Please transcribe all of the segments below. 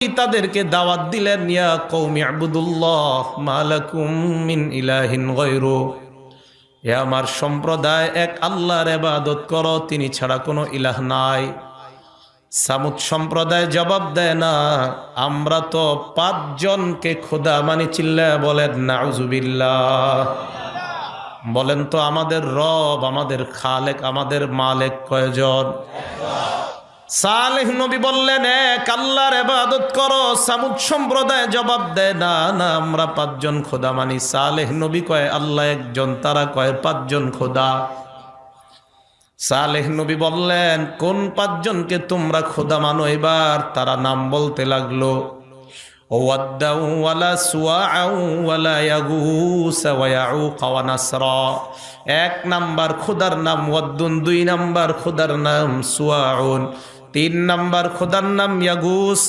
তাদেরকে দাওয়াত দিলেন, ইয়া কওমি ইবুদুল্লাহ মা লাকুম মিন ইলাহিন গায়রু, হে আমার সম্প্রদায়, এক আল্লাহর ইবাদত করো, তিনি ছাড়া কোনো ইলাহ নাই। সামুদ সম্প্রদায় জবাব দেয় না, আমরা তো 5 জনকে খোদা মানি। চিল্লায়া বলেন নাউজুবিল্লাহ। বলেন তো আমাদের রব, আমাদের খালেক, আমাদের মালিক কয়জন? সালেহ নবী বললেন, এক আল্লাহর ইবাদত করো। সামুদ সম্প্রদায় জবাব দেয় না, না আমরা 5 জন খোদা মানি। সালেহ নবী কয় আল্লাহ একজন, তারা কয় 5 জন খোদা। সালেহ নবী বললেন, কোন 5 জনকে তোমরা খোদা মানো? এবার তারা নাম বলতে লাগলো, ওয়াদ্দাউ ওয়ালা সুআউ ওয়ালা ইয়াগুস ওয়া ইয়াউক ওয়া নাসরা। 1 নাম্বার খোদার নাম ওয়াদ্দুন, 2 নাম্বার খোদার নাম সুআউন, 3 নাম্বার খোদার নাম ইয়াগুস,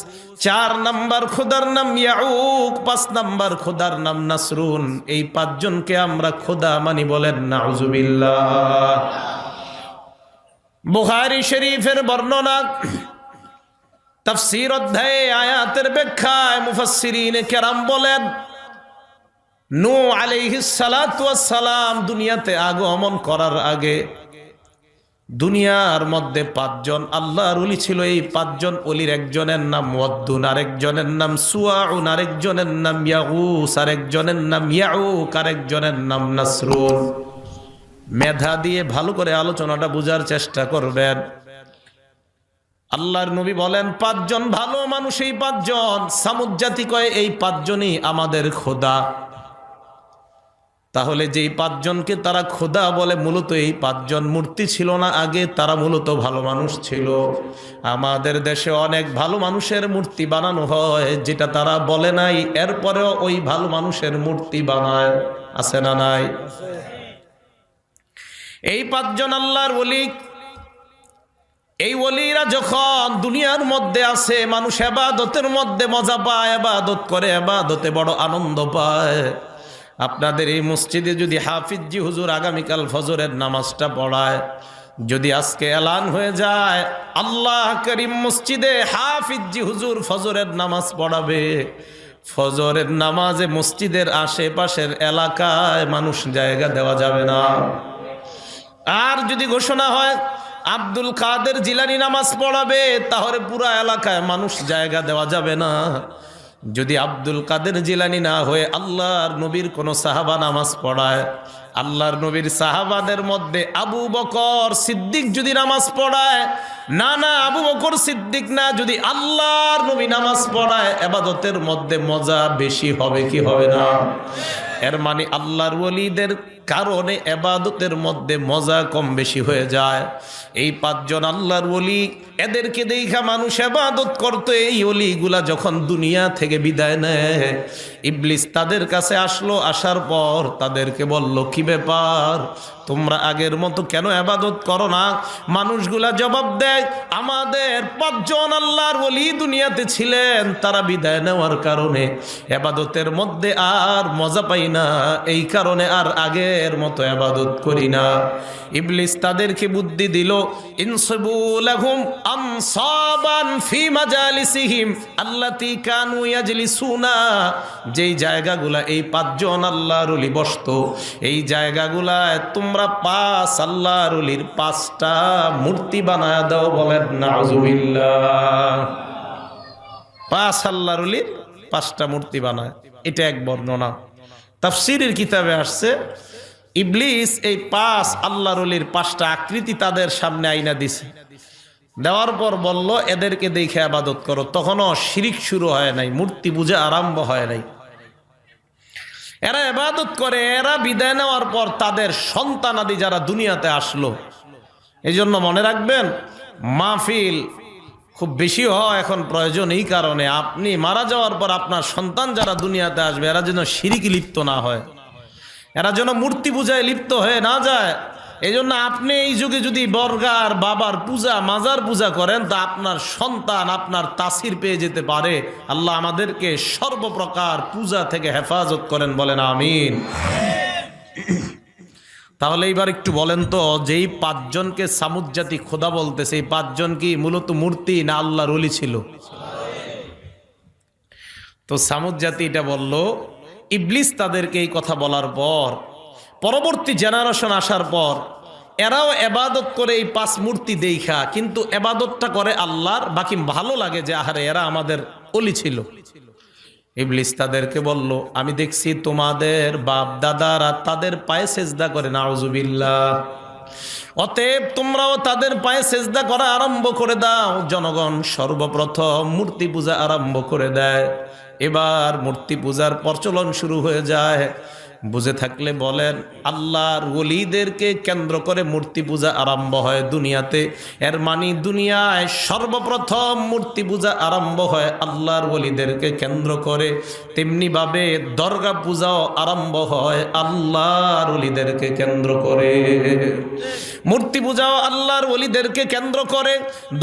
4 নাম্বার খোদার নাম ইয়াউক, 5 নাম্বার খোদার নাম নাসরুন। এই 5 জনকে আমরা খোদা মানি। বলেন নাউজুবিল্লাহ। বুখারী শরীফের বর্ণনা, তাফসীর অধ্যায়ে আয়াতের ব্যাখ্যায় মুফাসসিরিনে কেরাম বলেন, নূহ আলাইহিস সালাতু ওয়াস সালাম দুনিয়াতে আগমন করার আগে দুনিয়ার মধ্যে 5 জন আল্লাহর ওলি ছিল। এই 5 জন ওলির একজনের নাম ওয়াদ্দুন, আরেকজনের নাম সুআউন, আরেকজনের নাম ইয়াগুস, আরেকজনের নাম ইয়াউক, আরেকজনের নাম নাসরুন। মেধা দিয়ে ভালো করে আলোচনাটা বোঝার চেষ্টা করবেন। আল্লাহর নবী বলেন 5 জন ভালো মানুষ, এই 5 জন। সামুদ জাতি কয় এই 5 জনই আমাদের খোদা। তাহলে যেই 5 জনকে তারা খোদা বলে, মূলত এই 5 জন মূর্তি ছিল না আগে, তারা মূলত ভালো মানুষ ছিল। আমাদের দেশে অনেক ভালো মানুষের মূর্তি বানানো হয়, যেটা তারা বলে নাই, এরপরেও ওই ভালো মানুষের মূর্তি বানায়। আছে না নাই? এই 5 জন আল্লাহর ওলি। এই ওলিরা যখন দুনিয়ার মধ্যে আছে, মানুষ ইবাদতের মধ্যে মজা পায়, ইবাদত করে, ইবাদতে বড় আনন্দ পায়। আপনাদের এই মসজিদে যদি হাফিজি হুজুর আগামীকাল ফজরের নামাজটা পড়ায়, যদি আজকে এলান হয়ে যায় আল্লাহ করিম মসজিদে হাফিজি হুজুর ফজরের নামাজ পড়াবে, ফজরের নামাজে মসজিদের আশেপাশের এলাকায় মানুষ জায়গা দেওয়া যাবে না। আর যদি ঘোষণা হয় আব্দুল কাদের জিলানী নামাজ পড়াবে, তাহলে পুরা এলাকায় মানুষ জায়গা দেওয়া যাবে না। যদি আব্দুল কাদের জিলানী না হয়ে আল্লাহর নবীর কোন সাহাবা নামাজ পড়ায়, আল্লাহর নবীর সাহাবাদের মধ্যে আবু বকর সিদ্দিক যদি নামাজ পড়ায়, না না আবু বকর সিদ্দিক না, যদি আল্লাহর নবী নামাজ পড়ায়, ইবাদতের মধ্যে মজা বেশি হবে কি হবে না? এর মানে আল্লাহর ওলিদের কারণে ইবাদতের মধ্যে মজা কম বেশি হয়ে যায়। এই 5 জন আল্লাহর ওলি, এদেরকে দেখা মানুষ ইবাদত করতো। এই ওলিগুলা যখন দুনিয়া থেকে বিদায় নেয়, ইবলিস তাদের কাছে আসলো। আসার পর তাদেরকে বলল, কি ব্যাপার, তোমরা আগের মতো কেন ইবাদত করো না? মানুষগুলা জবাব দেয়, আমাদের 5 জন আল্লাহর ওলি দুনিয়াতে ছিলেন, তারা বিদায় নেওয়ার কারণে ইবাদতের মধ্যে আর মজা পাই না, এই কারণে আর আগের মতো ইবাদত করি না। ইবলিস তাদেরকে বুদ্ধি দিল, ইনসিবু লাহুম আনসাবান ফি মাজালিসিহিম আল্লাতী কানু ইয়াজলিসুনা। যেই জায়গাগুলা এই 5 জন আল্লাহর ওলি বসতো, এই জায়গাগুলায় তোমরা 5 আল্লাহর ওলির 5টা মূর্তি বানায় দাও। বলেন নাউজুবিল্লাহ। 5 আল্লাহর ওলির 5টা মূর্তি বানায়, এটা এক বর্ণনা। তাফসীরের কিতাবে আসছে, ইবলিস এই 5 আল্লাহর ওলির 5টা আকৃতি তাদের সামনে আইনা দিছে, দেওয়ার পর বলল এদেরকে দেখে ইবাদত করো। তখনও শিরিক শুরু হয় নাই, মূর্তি পূজা আরম্ভ হয় নাই। এরা ইবাদত করে, এরা বিদায় নেওয়ার পর তাদের সন্তানাদি যারা দুনিয়াতে আসলো, এই জন্য মনে রাখবেন মাহফিল খুব বেশি হওয়া এখন প্রয়োজন। এই কারণে আপনি মারা যাওয়ার পর আপনার সন্তান যারা দুনিয়াতে আসবে, এরা যেন শিরিকে লিপ্ত না হয়, এরা যেন মূর্তি পূজায় লিপ্ত হয়ে না যায়। এই জন্য আপনি এই যুগে যদি বর্গার বাবার পূজা, মাজার পূজা করেন, তা আপনার সন্তান আপনার তাসির পেয়ে যেতে পারে। আল্লাহ আমাদেরকে সর্বপ্রকার পূজা থেকে হেফাজত করেন। বলেন আমিন। তাহলে এইবার একটু বলেন তো, যেই 5 জনকে সামুদ জাতি খোদা বলতেছে, এই 5 জন কি মূলত মূর্তি না আল্লাহর ওলি ছিল? তো সামুদ জাতি এটা বলল। ইবলিস তাদেরকে এই কথা বলার পর পরবর্তী জেনারেশন আসার পর এরাও এবাদত করে এই 5 মূর্তি দেখা, কিন্তু এবাদতটা করে আল্লাহর, বাকি ভালো লাগে যে আহারে এরা আমাদের ওলি ছিল। ইবলিস তাদেরকে বলল, আমি দেখছি তোমাদের বাপ দাদারা তাদের পায়ে সেজদা করে, নাউজুবিল্লাহ। অতএব তোমরাও তাদের পায়ে সেজদা করা আরম্ভ করে দাও। জনগণ সর্বপ্রথম মূর্তি পূজা আরম্ভ করে দেয়। এবার মূর্তি পূজার প্রচলন শুরু হয়ে যায়। বুঝে থাকলে বলেন, আল্লাহর ওলিদেরকে কেন্দ্র করে মূর্তি পূজা আরম্ভ হয় দুনিয়াতে। এর মানে দুনিয়ায় সর্বপ্রথম মূর্তি পূজা আরম্ভ হয় আল্লাহর ওলিদেরকে কেন্দ্র করে। তেমনিভাবে দরগা পূজাও আরম্ভ হয় আল্লাহর ওলিদেরকে কেন্দ্র করে। মূর্তি পূজাও আল্লাহর ওলিদেরকে কেন্দ্র করে,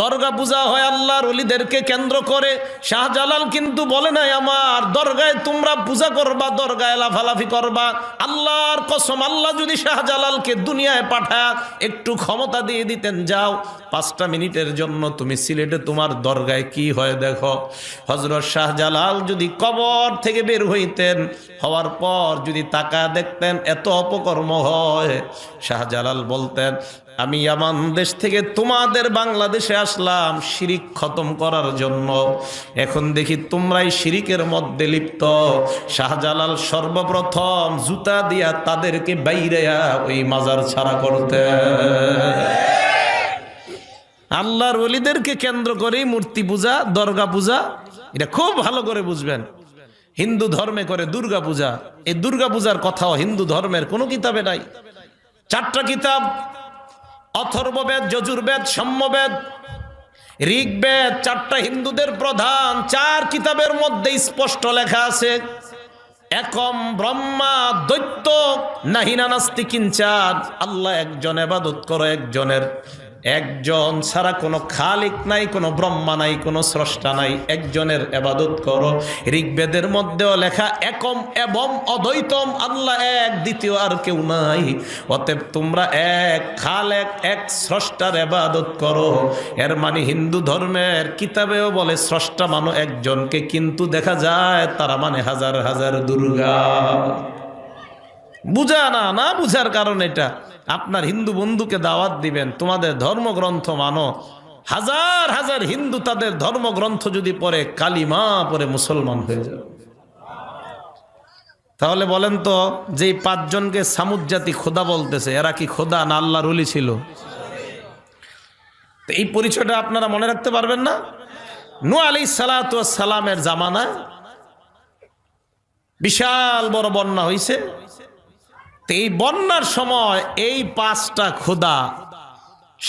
দরগা পূজা হয় আল্লাহর ওলিদেরকে কেন্দ্র করে। শাহজালাল কিন্তু বলে নাই আমার দরগায় তোমরা পূজা করবা, দরগায় লাফালাফি করবা। আল্লাহর কসম, আল্লাহ যদি শাহজালালকে দুনিয়ায় পাঠায় একটু ক্ষমতা দিয়ে দিতেন, যাও 5টা মিনিটের জন্য তুমি সিলেটে তোমার দরগায় কি হয় দেখো। হযরত শাহজালাল যদি কবর থেকে বের হইতেন, হওয়ার পর যদি তাকায় দেখতেন এত অপকর্ম হয়, শাহজালাল বলতেন, আমি ইয়ামান দেশ থেকে তোমাদের বাংলাদেশে আসলাম শিরিক খতম করার জন্য, এখন দেখি তোমরাই শিরিকের মধ্যে লিপ্ত। শাহজালাল সর্বপ্রথম জুতা দিয়া তাদেরকে বাইরেয়া ওই মাজার ছাড়া করতে। আল্লাহর ওলিদেরকে কেন্দ্র করেই মূর্তি পূজা, দরগা পূজা, এটা খুব ভালো করে বুঝবেন। হিন্দু ধর্মে করে দুর্গা পূজা, এই দুর্গা পূজার কথাও হিন্দু ধর্মের কোনো কিতাবে নাই। 4টা কিতাব, অথর্ববেদ, যজুর্বেদ, সাম্যবেদ, ঋগ্বেদ, 4টা হিন্দুদের প্রধান 4 কিতাবের মধ্যে স্পষ্ট লেখা আছে, একম ব্রহ্মা দৈত্য নাহিনা নাস্তি কিঞ্চান। আল্লাহ একজন, ইবাদত করো একজন ছাড়া কোনো খালিক নাই, কোনো ব্রহ্মা নাই, কোনো স্রষ্টা নাই, একজনের ইবাদত করো। ঋগ্বেদের মধ্যেও লেখা একম এবং অদ্বৈতম, আল্লাহ এক, দ্বিতীয় আর কেউ নাই। অতএব তোমরা এক খালেক, এক স্রষ্টার ইবাদত করো। এর মানে হিন্দু ধর্মের কিতাবেও বলে স্রষ্টা মানো একজনকে, কিন্তু দেখা যায় তারা মানে হাজার হাজার দুর্গা। বুঝা না বুঝার কারণ এটা। আপনার হিন্দু বন্ধুকে দাওয়াত দিবেন, তোমাদের ধর্মগ্রন্থ মানো। হাজার হাজার হিন্দু তাদের ধর্মগ্রন্থ যদি পড়ে, কালিমা পড়ে মুসলমান হয়ে যাবে। তাহলে বলেন তো, যেই 5 জনকে সামুদ জাতি খোদা বলতেছে, এরা কি খোদা না আল্লাহর ওলি ছিল? তো এই পরিচয়টা আপনারা মনে রাখতে পারবেন না? নূহ আলাইহিস সালাতু ওয়াস সালামের জামানায় বিশাল বড় বন্যা হইছে। এই বন্যার সময় এই 5টা খোদা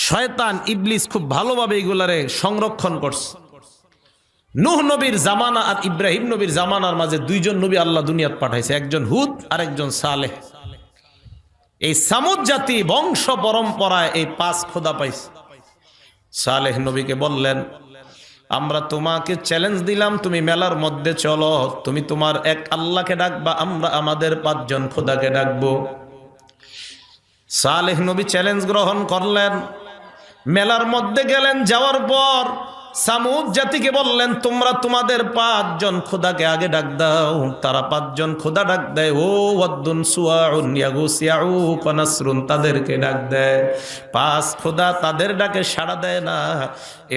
শয়তান ইবলিস খুব ভালোভাবে এগুলারে সংরক্ষণ করছে। নূহ নবীর জামানা আর ইব্রাহিম নবীর জামানার মাঝে 2 জন নবী আল্লাহ দুনিয়াত পাঠাইছে, একজন হুদ আর একজন সালেহ। এই সামুদ জাতি বংশ পরম্পরায় এই 5 খোদা পাইছে। সালেহ নবীকে বললেন, আমরা তোমাকে চ্যালেঞ্জ দিলাম, তুমি মেলার মধ্যে চলো, তুমি তোমার এক আল্লাহকে ডাকবা, আমরা আমাদের 5 জন খোদাকে ডাকবো। সালেহ নবী চ্যালেঞ্জ গ্রহণ করলেন, মেলার মধ্যে গেলেন। যাওয়ার পর সামুদ জাতিকে বললেন, তোমরা তোমাদের 5 জন খোদাকে আগে ডাক দাও। তারা 5 জন খোদা ডাক দেয়, ও ওয়াদ্দুন সুওয়াউন ইয়াগুস ইয়াউক ওয়া নাসরুন, তাদেরকে ডাক দেয়। 5 খোদা তাদের ডাকে সাড়া দেয় না।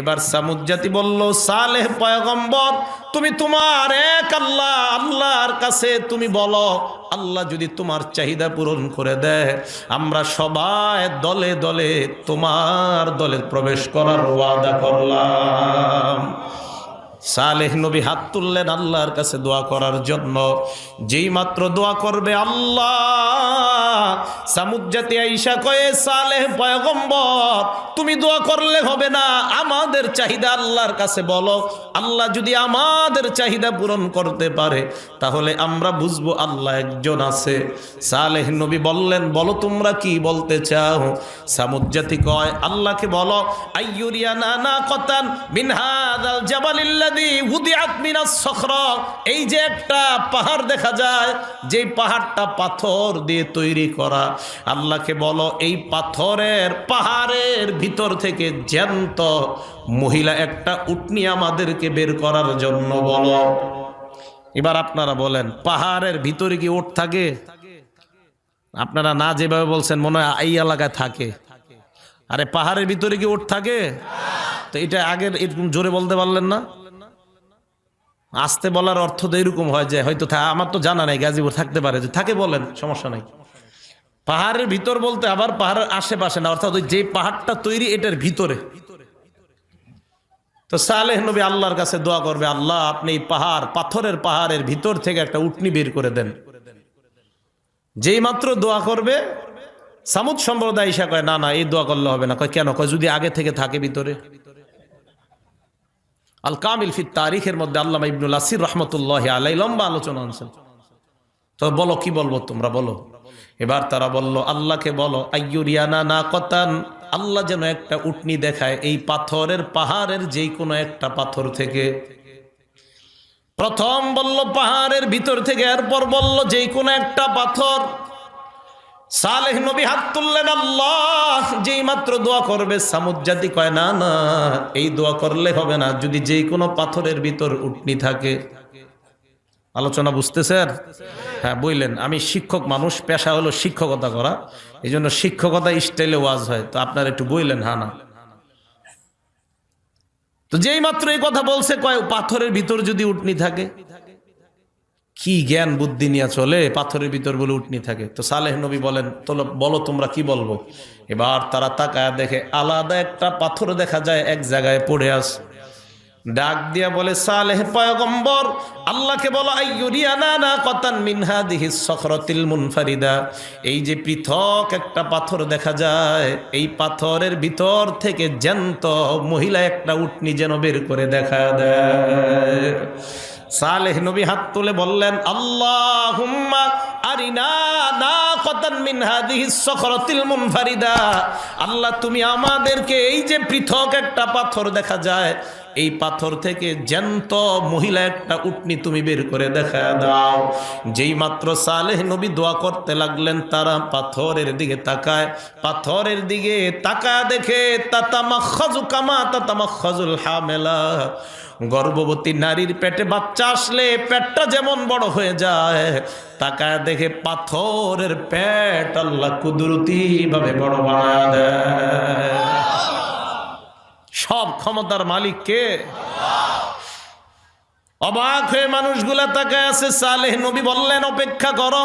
এবার সামুদ জাতি বলল, সালেহ পয়গম্বর, তুমি তোমার এক আল্লাহর কাছে তুমি বলো, আল্লাহ যদি তোমার চাহিদা পূরণ করে দেয়, আমরা সবাই দলে দলে তোমার দলে প্রবেশ করার ওয়াদা করলাম। সালেহ নবী হাত তুললেন আল্লাহর কাছে দোয়া করার জন্য। যেই মাত্র দোয়া করবে, আল্লাহ সামুদ জাতি আইসা কয়ে, সালেহ পয়গম্বর, তুমি দোয়া করলে হবে না, আমাদের চাহিদা আল্লাহর কাছে বলো। আল্লাহ যদি আমাদের চাহিদা পূরণ করতে পারে, তাহলে আমরা বুঝবো আল্লাহ একজন আছে। সালেহ নবী বললেন, বলো তোমরা কি বলতে চাও? সামুদ জাতি কয়, আল্লাহকে বলো, আইয়ুরিয়ানা নাকাতান মিন হাযাল জাবালিল্লাযী উদিআত মিনাস সখরা, এই যে একটা পাহাড় দেখা যায়, যে পাহাড়টা পাথর দিয়ে তৈরি করা, আল্লাহকে বলো এই পাহাড়ের ভিতর থেকে জ্যান্ত মহিলা একটা উটনি আমাদেরকে বের করার জন্য বলো। এবার আপনারা বলেন, পাহাড়ের ভিতরে কি উট থাকে? আপনারা না যেভাবে বলছেন মনে হয় এই এলাকায় থাকে। আরে পাহাড়ের ভিতরে কি উট থাকে? তো এটা আগের এরকম জোরে বলতে পারলেন না? আস্তে বলার অর্থ তো এরকম হয় যে হয়তো আমার তো জানা নাই, গাজীপুর থাকতে পারে, যে থাকে বলেন, সমস্যা নাই। পাহাড়ের ভিতর বলতে আবার পাহাড়ের আশেপাশে না, অর্থাৎ ওই যে পাহাড়টা তৈরি এটার ভিতরে। তো সালেহ নবী আল্লাহর কাছে দোয়া করবে, আল্লাহ আপনি এই পাহাড়, পাথরের পাহাড়ের ভিতর থেকে একটা উটনি বের করে দেন। যেই মাত্র দোয়া করবে, সামুদ সম্প্রদায় ঈশা কয় না না, এই দোয়া করলে হবে না। কয় কেন? কয় যদি আগে থেকে থাকে ভিতরে। আল কামিল ফি তারিখের মধ্যে আল্লামা ইবনুল আসির রহমতুল্লাহ আলাই লম্বা আলোচনা আনছেন। তো বলো, কি বলবো তোমরা বলো। এবার তারা বলল, আল্লাহকে বলো আইয়ুরিয়ানা না কতান, আল্লাহ যেন একটা উটনি দেখায় এই পাথরের পাহাড়ের যেই কোনো একটা পাথর থেকে। প্রথম বলল পাহাড়ের ভিতর থেকে, এরপর বলল যেই কোনো একটা পাথর। সালেহ নবী হাত তুললেন, আল্লাহ যেই মাত্র দোয়া করবে, সামুদ জাতি কয় না না, এই দোয়া করলে হবে না, যদি যেই কোনো পাথরের ভিতর উটনি থাকে। আলোচনা বুঝতেছেন? হ্যাঁ বললেন, আমি শিক্ষক মানুষ, পেশা হলো শিক্ষকতা করা, এই জন্য শিক্ষকতা স্টাইলে ওয়াজ হয়, তো আপনার একটু বললেন হ্যাঁ না। তো যেই মাত্র এই কথা বলছে, কয় পাথরের ভিতর যদি উটনি থাকে। কি জ্ঞান বুদ্ধি নিয়ে চলে, পাথরের ভিতর বলে উটনি থাকে। তো সালেহ নবী বলেন, তো বলো তোমরা কি বলবো। এবার তারা তাকায় দেখে আলাদা একটা পাথর দেখা যায় এক জায়গায় পড়ে আছে। ডাক দিয়া বলে, সালেহ পয়গম্বর আল্লাহকে বলো আইয়ুরিয়ানা না কতান মিন হাদিহিস সখরাতিল মুনফারিদা, এই যে পৃথক একটা পাথর দেখা যায়, এই পাথরের ভিতর থেকে জ্যান্ত মহিলা একটা উটনি যেন বের করে দেখা দেয়। সালেহ নবী হাত তুলে বললেন, আল্লাহুম্মা আরিনা নাকাতান মিন হাদিহিস সখরাতিল মুনফারিদা, আল্লাহ তুমি আমাদেরকে এই যে পৃথক একটা পাথর দেখা যায়, এই পাথর থেকে জ্যান্ত মহিলা একটা উটনি তুমি বের করে দেখা দাও। যেই মাত্র সালেহ নবী দোয়া করতে লাগলেন, তারা পাথরের দিকে তাকায়, পাথরের দিকে তাকায় দেখে তাতামাখাজু কামা তাতামাখাজুল হামেলা, গর্ভবতী নারীর পেটে বাচ্চা আসলে পেটটা যেমন বড় হয়ে যায়, তাকায় দেখে পাথরের পেট আল্লাহ কুদরতি ভাবে বড় বানায় দেয়। সব ক্ষমতার মালিক কে? অবাক হয়ে মানুষগুলা তাকায় আছে। সালেহ নবী বললেন, অপেক্ষা করো।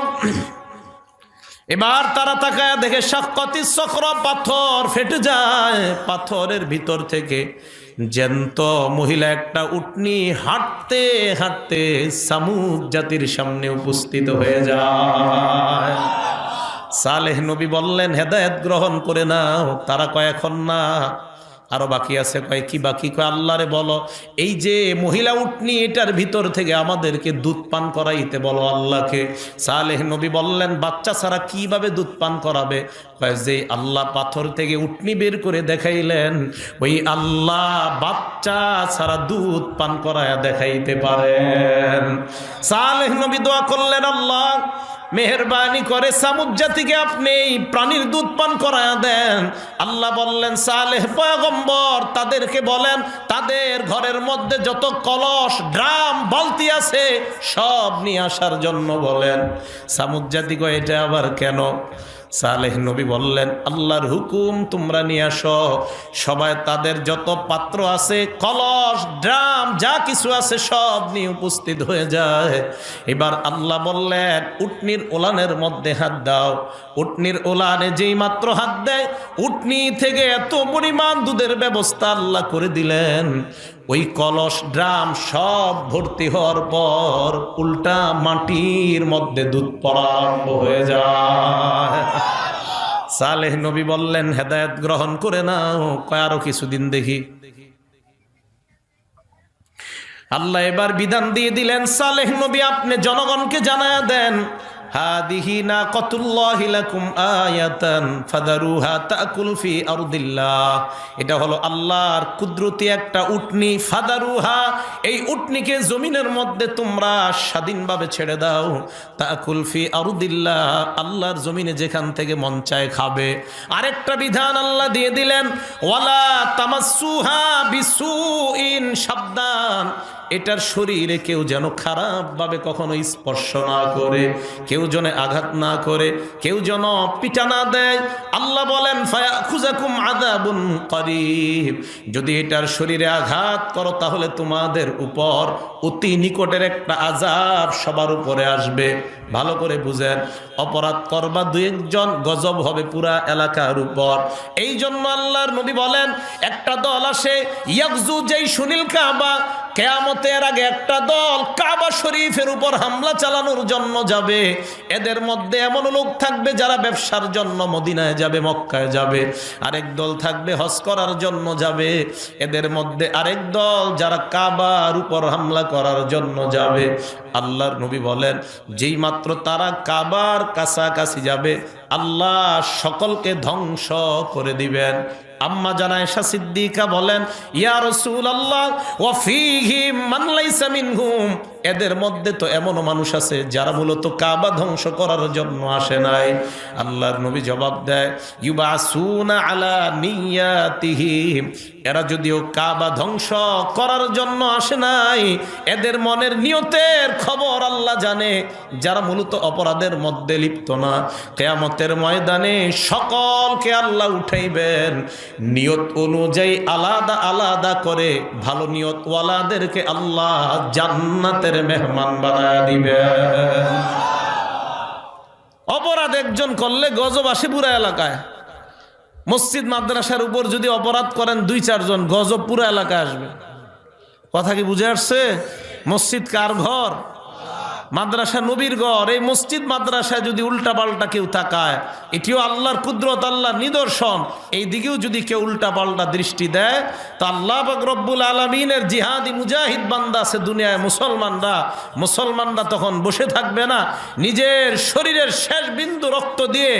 এবার তারা তাকায় দেখে শাক্কাতিস সখরা, পাথর ফেটে যায়, পাথরের ভিতর থেকে জ্যান্ত মহিলা একটা উটনি হাঁটতে হাঁটতে সামুদ জাতির সামনে উপস্থিত হয়ে যায়। সালেহ নবী বললেন, হেদায়েত গ্রহণ করে নাও। তারা কয় এখন না, আরো বাকি আছে। কয় কি বাকি? কয় আল্লাহরে বলো এই যে মহিলা উটনি, এটার ভিতর থেকে আমাদেরকে দুধ পান করাইতে বলো আল্লাহকে। সালেহ নবী বললেন, বাচ্চা ছাড়া কিভাবে দুধ পান করাবে? কয় যে আল্লাহ পাথর থেকে উটনি বের করে দেখাইলেন, ওই আল্লাহ বাচ্চা ছাড়া দুধ পান করায়া দেখাইতে পারেন। সালেহ নবী দোয়া করলেন, আল্লাহ মেহেরবানি করে সামুদ জাতিকে আপনি প্রাণীর দুধ পান করায়া দেন। আল্লাহ বললেন, সালেহ পয়গম্বর তাদেরকে বলেন, তাদের ঘরের মধ্যে যত কলস, ড্রাম, বালতি আছে সব নিয়ে আসার জন্য বলেন। সামুদ জাতি কয়, এটা আবার কেন? সালেহ নবী বললেন, আল্লাহর হুকুম, তোমরা নিয়ে আসো। সবাই তাদের যত পাত্র আছে, কলস, ড্রাম, যা কিছু আছে সব নিয়ে উপস্থিত হয়ে যায়। এবার আল্লাহ বললেন, উটনির ওলানের মধ্যে হাত দাও। উটনির ওলানে যেই মাত্র হাত দেয়, উটনি থেকে এত পরিমাণ দুধের ব্যবস্থা আল্লাহ করে দিলেন। ওই কলস, ড্রাম সব ভর্তি হওয়ার পর উল্টা মাটির মধ্যে দুধ পড়া আরম্ভ হয়ে যায়। সালেহ নবী বললেন, হেদায়েত গ্রহণ করে নাও। কয় আরো কিছুদিন দেখি। আল্লাহ এবার বিধান দিয়ে দিলেন, সালেহ নবী আপনি জনগণকে জানায়া দেন, হাদিহি নাকাতুল্লাহি লাকুম আয়াতান ফাদারুহা তাকুল ফি আরদিল্লাহ, এটা হলো আল্লাহর কুদরতি একটা উটনি। ফাদারুহা, এই উটনিকে জমিনের মধ্যে তোমরা স্বাধীনভাবে ছেড়ে দাও। তাকুল ফি আরদিল্লাহ, আল্লাহর জমিনে যেখান থেকে মন চায় খাবে। আরেকটা বিধান আল্লাহ দিয়ে দিলেন, ওয়ালা তামাসসুহা বিসুইন, সাবধান এটার শরীরে কেউ যেন খারাপভাবে কখনো স্পর্শ না করে, কেউ যেন আঘাত না করে, কেউ যেন পিটা না দেয়। আল্লাহ বলেন ফায়াখুযাকুম আযাবুন করিব, যদি এটার শরীরে আঘাত করো তাহলে তোমাদের উপর অতি নিকটের একটা আযাব সবার উপরে আসবে। ভালো করে বুঝেন, অপরাধ করবা দুই একজন, গজব হবে পুরা এলাকার উপর। এই জন্য আল্লাহর নবী বলেন একটা দল আসে ইয়াগজু যেই সুনীল কাবা, কিয়ামতের আগে একটা দল কাবা শরীফের উপর হামলা চালানোর জন্য যাবে। এদের মধ্যে এমন লোক থাকবে যারা ব্যবসার জন্য মদিনায় যাবে, মক্কায় যাবে। আরেক দল থাকবে হজ করার জন্য যাবে। এদের মধ্যে আরেক দল যারা কাবার উপর হামলা করার জন্য যাবে। আল্লাহর নবী বলেন যেই মাত্র তারা কাবার কাছাকাছি যাবে আল্লাহ সকলকে ধ্বংস করে দিবেন। আম্মা জানা আয়েশা সিদ্দিকা বলেন ইয়া রাসূলুল্লাহ ওয়া ফীহিম মান লাইসা মিনহুম, এদের মধ্যে তো এমনও মানুষ আছে যারা মূলত কাবা ধ্বংস করার জন্য আসে নাই। আল্লাহর নবী জবাব দেয় ইউবাসুনা আলা নিয়াতিহিম, এরা যদিও কাবা ধ্বংস করার জন্য আসে নাই, এদের মনের নিয়তের খবর আল্লাহ জানে। যারা মূলত অপরাধের মধ্যে লিপ্ত না, কিয়ামতের ময়দানে সকলকে আল্লাহ উঠাইবেন, নিয়ত অনুযায়ী আলাদা আলাদা করে ভালো নিয়ত ওয়ালাদেরকে আল্লাহ জান্নাতের মেহমান বানায় দিবেন। অপরাধ একজন করলে গজব আসে পুরা এলাকায়। মসজিদ মাদ্রাসার উপর যদি অপরাধ করেন দুই চারজন, গজব পুরা এলাকায় আসবে। কথা কি বুঝে আসছে? মসজিদ কার ঘর? মাদ্রাসা নবীর ঘর। এই মসজিদ মাদ্রাসায় যদি উল্টা পাল্টা কেউ তাকায়, এটিও আল্লাহর কুদরত, আল্লাহর নিদর্শন। এই দিকেও যদি কেউ উল্টা পাল্টা দৃষ্টি দেয় তো আল্লাহ পাক রব্বুল আলামিনের জিহাদি মুজাহিদ বান্দা আছে দুনিয়ায় মুসলমানরা তখন বসে থাকবে না। নিজের শরীরের শেষ বিন্দু রক্ত দিয়ে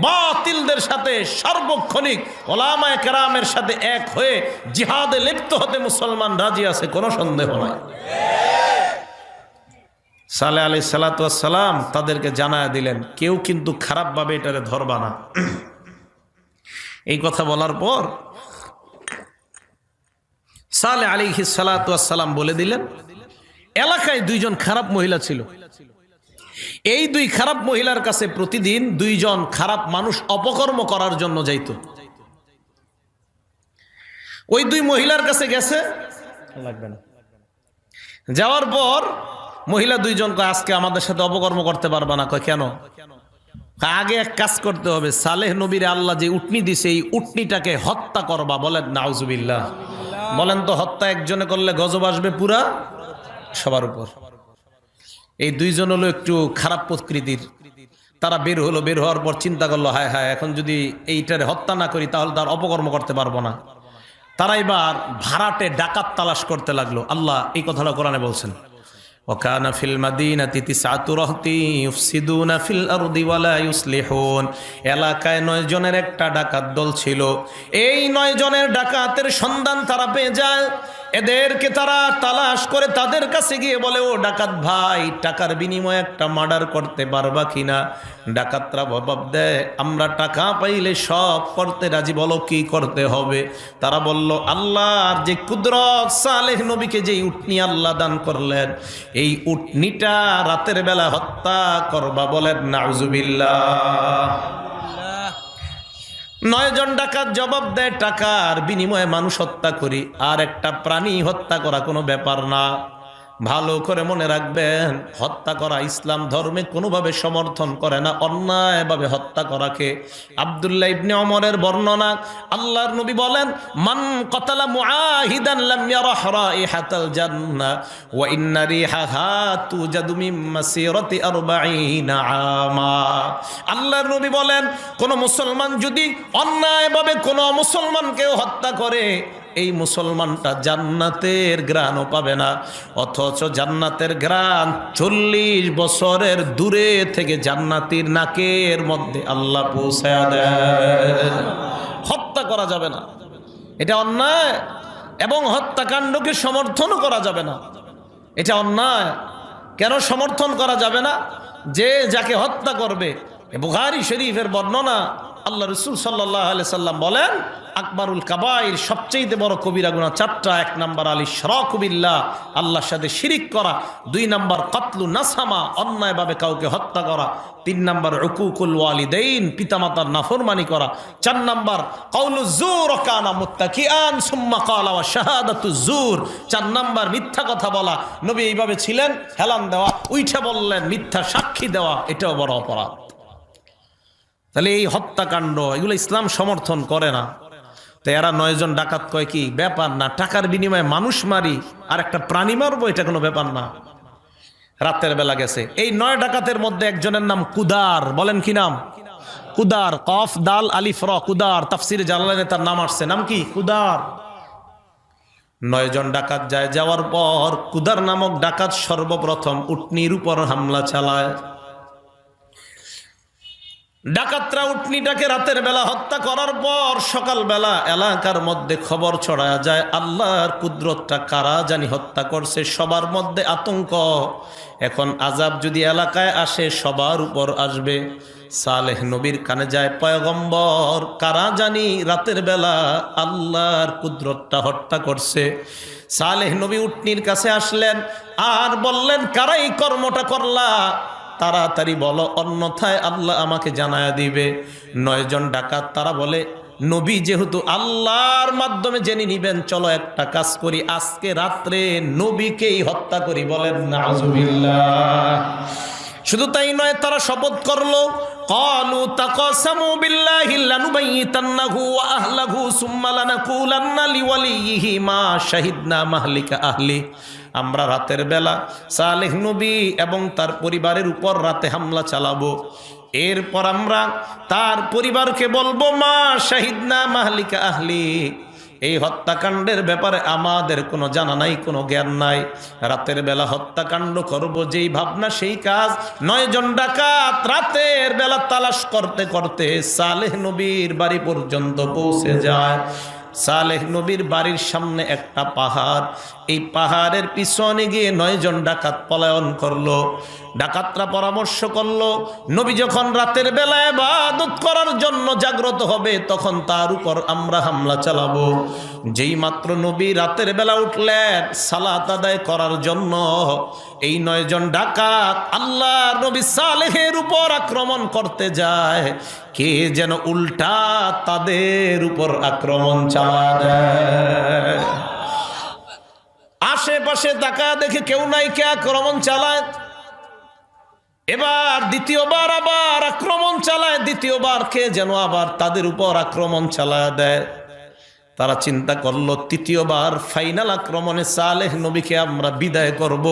বাতিলদের সাথে সার্বক্ষণিক ওলামায়ে কেরামের সাথে এক হয়ে জিহাদে লিপ্ত হতে মুসলমান রাজি আছে, কোনো সন্দেহ নাই। সালেহ আলাইহিস সালাতু ওয়াস সালাম তাদেরকে জানায়া দিলেন কেউ কিন্তু খারাপভাবে এটারে ধরবা না। এই কথা বলার পর সালেহ আলাইহিস সালাতু ওয়াস সালাম বলে দিলেন এলাকায় দুইজন খারাপ মহিলা ছিল। এই দুই খারাপ মহিলার কাছে প্রতিদিন দুইজন খারাপ মানুষ অপকর্ম করার জন্য যাইত। ওই দুই মহিলার কাছে গেছে, লাগবে না। যাওয়ার পর মহিলা দুইজন কয় আজকে আমাদের সাথে অপকর্ম করতে পারবা না। কয় কেন? আগে এক কাজ করতে হবে, সালেহ নবীর আল্লাহ যে উটনি দিছে এই উটনিটাকে হত্যা করবা। বলেন নাউজুবিল্লাহ। বলেন তো হত্যা একজনে করলে গজব আসবে পুরা সবার উপর। এই দুইজন হলো একটু খারাপ প্রকৃতির। তারা বের হলো, বের হওয়ার পর চিন্তা করলো হায় হায় এখন যদি এইটারে হত্যা না করি তাহলে তার অপকর্ম করতে পারবো না। তারা এবার ভাড়াটে ডাকাত তালাশ করতে লাগলো। আল্লাহ এই কথাটা কোরআনে বলছেন ওয়াকানা ফিল মাদিনাতি তিসআতু রাহতি ইউফসিদুনা ফিল আরদি ওয়ালা ইউসলিহুন, এলাকায় 9 জনের একটা ডাকাত দল ছিল। এই 9 জনের ডাকাতের সন্ধান তারা পেয়ে যায়। এদেরকে তারা তালাশ করে তাদের কাছে গিয়ে বলে ও ডাকাত ভাই, টাকার বিনিময়ে একটা মার্ডার করতে পারবা কিনা? ডাকাতরা জবাব দেয় আমরা টাকা পাইলে সব করতে রাজি, বলো কি করতে হবে? তারা বলল আল্লাহর যে কুদরত, সালেহ নবীকে যে উটনি আল্লাহ দান করলেন এই উটনিটা রাতের বেলা হত্যা করবা। বলেন নাউজুবিল্লাহ। 9 জন ডাকাত জবাব দেয় টাকার বিনিময়ে মানুষ হত্যা করি, আর একটা প্রাণী হত্যা করা কোনো ব্যাপার না। ভালো করে মনে রাখবেন, হত্যা করা ইসলাম ধর্মে কোনোভাবে সমর্থন করে না, অন্যায়ভাবে হত্যা করাকে। আব্দুল্লাহ ইবনে ওমরের বর্ণনা, আল্লাহর নবী বলেন মান কতালা মুআহিদান লাম ইয়ারাহ রাইহাতাল জান্নাহ ওয়া ইন্না রিহাহা তুজাদু মিন মাসিরাতি 40 আমা। আল্লাহর নবী বলেন কোন মুসলমান যদি অন্যায়ভাবে কোন মুসলমানকে হত্যা করে এই মুসলমানটা জান্নাতের ঘ্রাণও পাবে না, অথচ জান্নাতের ঘ্রাণ 40 বছরের দূরে থেকে জান্নাতীর নাকের মধ্যে আল্লাহ পৌঁছায়া দেয়। হত্যা করা যাবে না, এটা অন্যায়, এবং হত্যাকাণ্ডকে সমর্থনও করা যাবে না, এটা অন্যায়। কেন সমর্থন করা যাবে না? যে যাকে হত্যা করবে, বুখারী শরীফের বর্ণনা, আল্লাহ রাসূল সাল্লাল্লাহু আলাইহি সাল্লাম বলেন, আকবারুল কাবাইর, সবচেয়ে বড় কবিরা গুনাহ চারটা। 1 নাম্বার আল ইশরাকু বিল্লাহ, আল্লাহর সাথে শিরিক করা। 2 নাম্বার কাতলু নাসামা, অন্যায়ভাবে কাউকে হত্যা করা। 3 নাম্বার উকুকুল ওয়ালিদাইন, পিতামাতার নাফরমানি করা। 4 নাম্বার কাউলু যুর কানা মুত্তাকিআন সুম্মা ক্বালা ওয়া শাহাদাতু যুর, 4 নাম্বার মিথ্যা কথা বলা। নবী এইভাবে ছিলেন, হেলান দেওয়া, উইঠা বললেন, মিথ্যা সাক্ষী দেওয়া, এটাও বড় অপরাধ। তাহলে এই হত্যাকাণ্ড এগুলো ইসলাম সমর্থন করে না। তো এরা 9 জন ডাকাত কয় কি ব্যাপার না, টাকার বিনিময়ে মানুষ মারি আর একটা প্রাণী মারবো, এটা কোনো ব্যাপার না। রাতের বেলা গেছে। এই 9 ডাকাতের মধ্যে একজনের নাম কুদার। বলেন কি নাম? কুদার, কফ দাল আলিফ র, কুদার। তাফসিরে জালালাইনে তার নাম আসছে, নাম কি? কুদার। 9 জন ডাকাত যায়। যাওয়ার পর কুদার নামক ডাকাত সর্বপ্রথম উটনির উপর হামলা চালায়। ডাকাতরা উটনিটাকে রাতের বেলা হত্যা করার পর সকালবেলা এলাকার মধ্যে খবর ছড়ায় যায়, আল্লাহর কুদরতটা কারা জানি হত্যা করছে। সবার মধ্যে আতঙ্ক। এখন আযাব যদি এলাকায় আসে সবার উপর আসবে। সালেহ নবীর কানে যায়, পয়গম্বর, কারা জানি রাতের বেলা আল্লাহর কুদরতটা হত্যা করছে। সালেহ নবী উটনির কাছে আসলেন আর বললেন, কারা এই কর্মটা করলা? তাড়াতাড়ি বলো, অন্যথায় আল্লাহ আমাকে জানায়া দিবে। 9 জন ডাকাত তারা বলে, নবী যেহেতু আল্লাহর মাধ্যমে জেনে নিবেন, চলো একটা কাজ করি, আজকে রাত্রে নবীকেই হত্যা করি। বলেন নাউযুবিল্লাহ। শুধু তাই নয়, তারা শপথ করলো, ক্বালু তাকাসামু বিল্লাহি লানুবাইয়িতান্নাহু ওয়া আহলাহু সুম্মা লানাকুলান্না লিওয়ালিয়িহি মা শাহিদনা মাহলিকা আহলি। আমরা রাতের বেলা সালেহ নবী এবং তার পরিবারের উপর রাতে হামলা চালাবো। এরপর আমরা তার পরিবারকে বলবো, মা শাহিদনা মাহলিকা আহলি, এই হত্যাকাণ্ডের ব্যাপারে আমাদের কোনো জানা নাই, কোনো জ্ঞান নাই। রাতের বেলা হত্যাকাণ্ড করব, যেই ভাবনা সেই কাজ। 9 জন ডাকাত রাতের বেলা তালাশ করতে করতে সালেহ নবীর বাড়ি পর্যন্ত পৌঁছে যায়। সালেহ নবীর বাড়ির সামনে একটা পাহাড়। এই পাহাড়ের পিছনে গিয়ে 9 জন ডাকাত পলায়ন করলো। ডাকাতরা পরামর্শ করলো, নবী যখন রাতের বেলা ইবাদত করার জন্য জাগ্রত হবে তখন তার উপর আমরা হামলা চালাবো। যেই মাত্র নবী রাতের বেলা উঠলেন সালাত আদায় করার জন্য, এই 9 জন ডাকাত আল্লাহর নবী সালেহের উপর আক্রমণ করতে যায়। কে যেন উল্টা তাদের উপর আক্রমণ চালা দেয়। আশেপাশে তাকা দেখে কেউ নাই, কে আক্রমণ চালায়। এবার দ্বিতীয়বার আবার আক্রমণ চালায়। দ্বিতীয়বার কে যেন আবার তাদের উপর আক্রমণ চালায় দেয়। তারা চিন্তা করলো, তৃতীয়বার ফাইনাল আক্রমণে সালেহ নবীকে আমরা বিদায় করব।